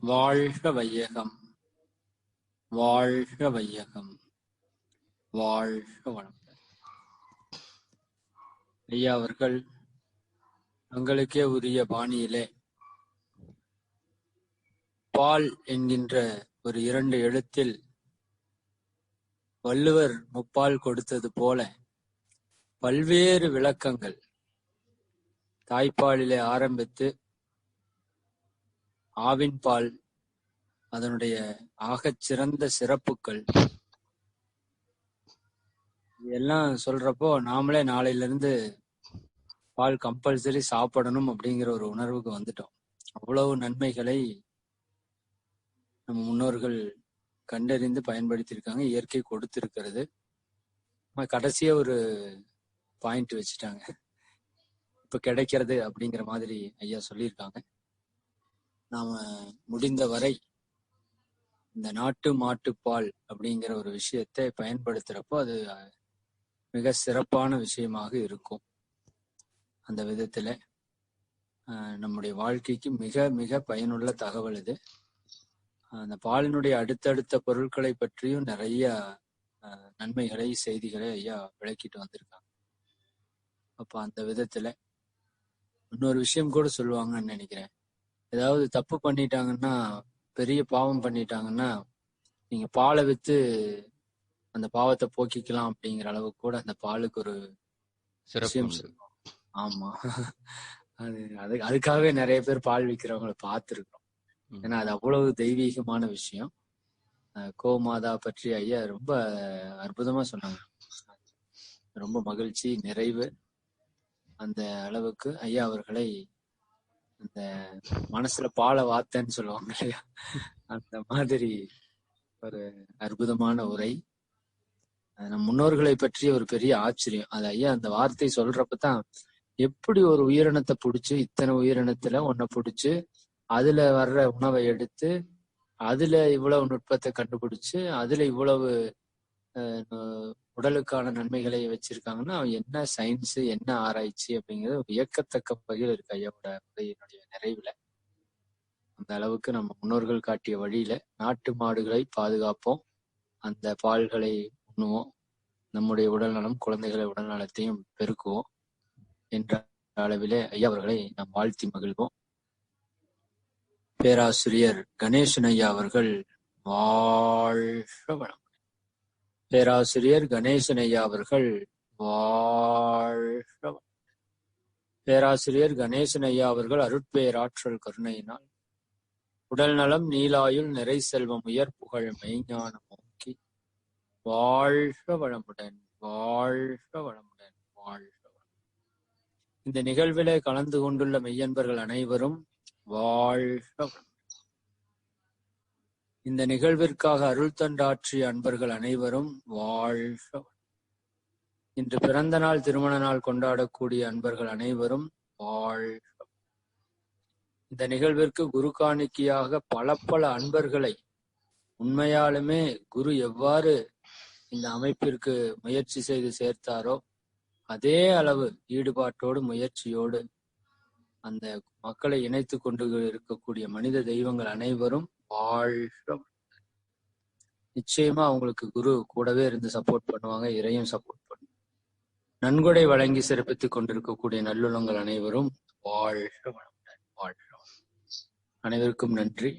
வாழ்க வையகம், வாழ்க வையகம், வாழ்க வளமுடன். ஐயா அவர்கள் தங்களுக்கே உரிய பாணியிலே பால் என்கின்ற ஒரு 2 எழுத்தில் வள்ளுவர் முப்பால் கொடுத்தது போல பல்வேறு விளக்கங்கள் தாய்ப்பாலிலே ஆரம்பித்து ஆவின் பால், அதனுடைய ஆகச் சிறந்த சிறப்புகள் எல்லாம் சொல்றப்போ நாமளே நாளையில இருந்து பால் கம்பல்சரி சாப்பிடணும் அப்படிங்கிற ஒரு உணர்வுக்கு வந்துட்டோம். அவ்வளவு நன்மைகளை நம்ம முன்னோர்கள் கண்டறிந்து பயன்படுத்தியிருக்காங்க, இயற்கை கொடுத்திருக்கிறது. கடைசியா ஒரு பாயிண்ட் வச்சுட்டாங்க, இப்ப கிடைக்கிறது அப்படிங்கிற மாதிரி ஐயா சொல்லியிருக்காங்க. நாம முடிந்த வரை இந்த நாட்டு மாட்டுப்பால் அப்படிங்கிற ஒரு விஷயத்தை பயன்படுத்துறப்போ அது மிக சிறப்பான விஷயமாக இருக்கும். அந்த விதத்துல நம்முடைய வாழ்க்கைக்கு மிக மிக பயனுள்ள தகவல் இது. அந்த பாலினுடைய அடுத்தடுத்த பொருட்களை பற்றியும் நிறைய நன்மைகளை, செய்திகளை ஐயா விளக்கிட்டு வந்திருக்காங்க. அப்ப அந்த விதத்துல இன்னொரு விஷயம் கூட சொல்லுவாங்கன்னு நினைக்கிறேன். ஏதாவது தப்பு பண்ணிட்டாங்கன்னா, பெரிய பாவம் பண்ணிட்டாங்கன்னா, நீங்க பாலை வித்து அந்த பாவத்தை போக்கிக்கலாம் அப்படிங்கிற அளவுக்கு கூட அந்த பாலுக்கு ஒரு விஷயம் சொல்லுவோம். ஆமா, அதுக்காகவே நிறைய பேர் பால் விற்கிறவங்களை பார்த்துருக்கோம். ஏன்னா அது அவ்வளவு தெய்வீகமான விஷயம். கோமாதா பற்றி ஐயா ரொம்ப அற்புதமா சொன்னாங்க. ரொம்ப மகிழ்ச்சி, நிறைவு. அந்த அளவுக்கு ஐயா அவர்களை அந்த மனசுல பாலை வாத்தன்னு சொல்லுவாங்க இல்லையா, அந்த மாதிரி ஒரு அற்புதமான உரை. நம் முன்னோர்களை பற்றிய ஒரு பெரிய ஆச்சரியம். அது ஐயா அந்த வார்த்தை சொல்றப்பதான், எப்படி ஒரு உயிரினத்தை பிடிச்சு, இத்தனை உயிரினத்துல ஒன்ன பிடிச்சு அதுல வர்ற உணவை எடுத்து அதுல இவ்வளவு நுட்பத்தை கண்டுபிடிச்சு அதுல இவ்வளவு உடலுக்கான நன்மைகளை வச்சிருக்காங்கன்னா என்ன சயின்ஸ், என்ன ஆராய்ச்சி அப்படிங்கிறது வியக்கத்தக்க வகையில் இருக்கு ஐயாவோட உரையினுடைய நிறைவுல. அந்த அளவுக்கு நம்ம முன்னோர்கள் காட்டிய வழியில நாட்டு மாடுகளை பாதுகாப்போம், அந்த பால்களை உண்ணுவோம், நம்முடைய உடல்நலம், குழந்தைகளை உடல்நலத்தையும் பெருக்குவோம் என்ற அளவிலே ஐயா அவர்களை நாம் வாழ்த்தி மகிழ்வோம். பேராசிரியர் கணேசன் ஐயா அவர்கள் வாழ்க வளம். பேராசிரியர் கணேசன் ஐயா அவர்கள் வாழ்க வளம். பேராசிரியர் கணேசன் ஐயா அவர்கள் அருட்பேராற்றல் கருணையினால் உடல் நலம், நீலாயுள், நிறை செல்வம், உயர் புகழ், மெய்ஞானம் நோக்கி வாழ்க வளமுடன், வாழ்க வளமுடன், வாழ்க வளம். இந்த நிகழ்விலே கலந்து கொண்டுள்ள மெய்யன்பர்கள் அனைவரும் வாழ்க வளம். இந்த நிகழ்விற்காக அருள் தண்டாற்றிய அன்பர்கள் அனைவரும் வாழ்க வளம். இன்று பிறந்த நாள், திருமண நாள் கொண்டாடக்கூடிய அன்பர்கள் அனைவரும் வாழ்க. இந்த நிகழ்விற்கு குரு காணிக்கையாக பல பல அன்பர்களை, உண்மையாலுமே குரு எவ்வாறு இந்த அமைப்பிற்கு முயற்சி செய்து சேர்த்தாரோ அதே அளவு ஈடுபாட்டோடு, முயற்சியோடு அந்த மக்களை இணைத்து கொண்டு இருக்கக்கூடிய மனித தெய்வங்கள் அனைவரும் வாழ்க. நிச்சயமா அவங்களுக்கு குரு கூடவே இருந்து சப்போர்ட் பண்ணுவாங்க, இறையும் சப்போர்ட் பண்ணுவாங்க. நன்கொடை வழங்கி சிறப்பித்துக் கொண்டிருக்கக்கூடிய நல்லுள்ளங்கள் அனைவரும் வாழ்க வளமுடன், வாழ்க. அனைவருக்கும் நன்றி.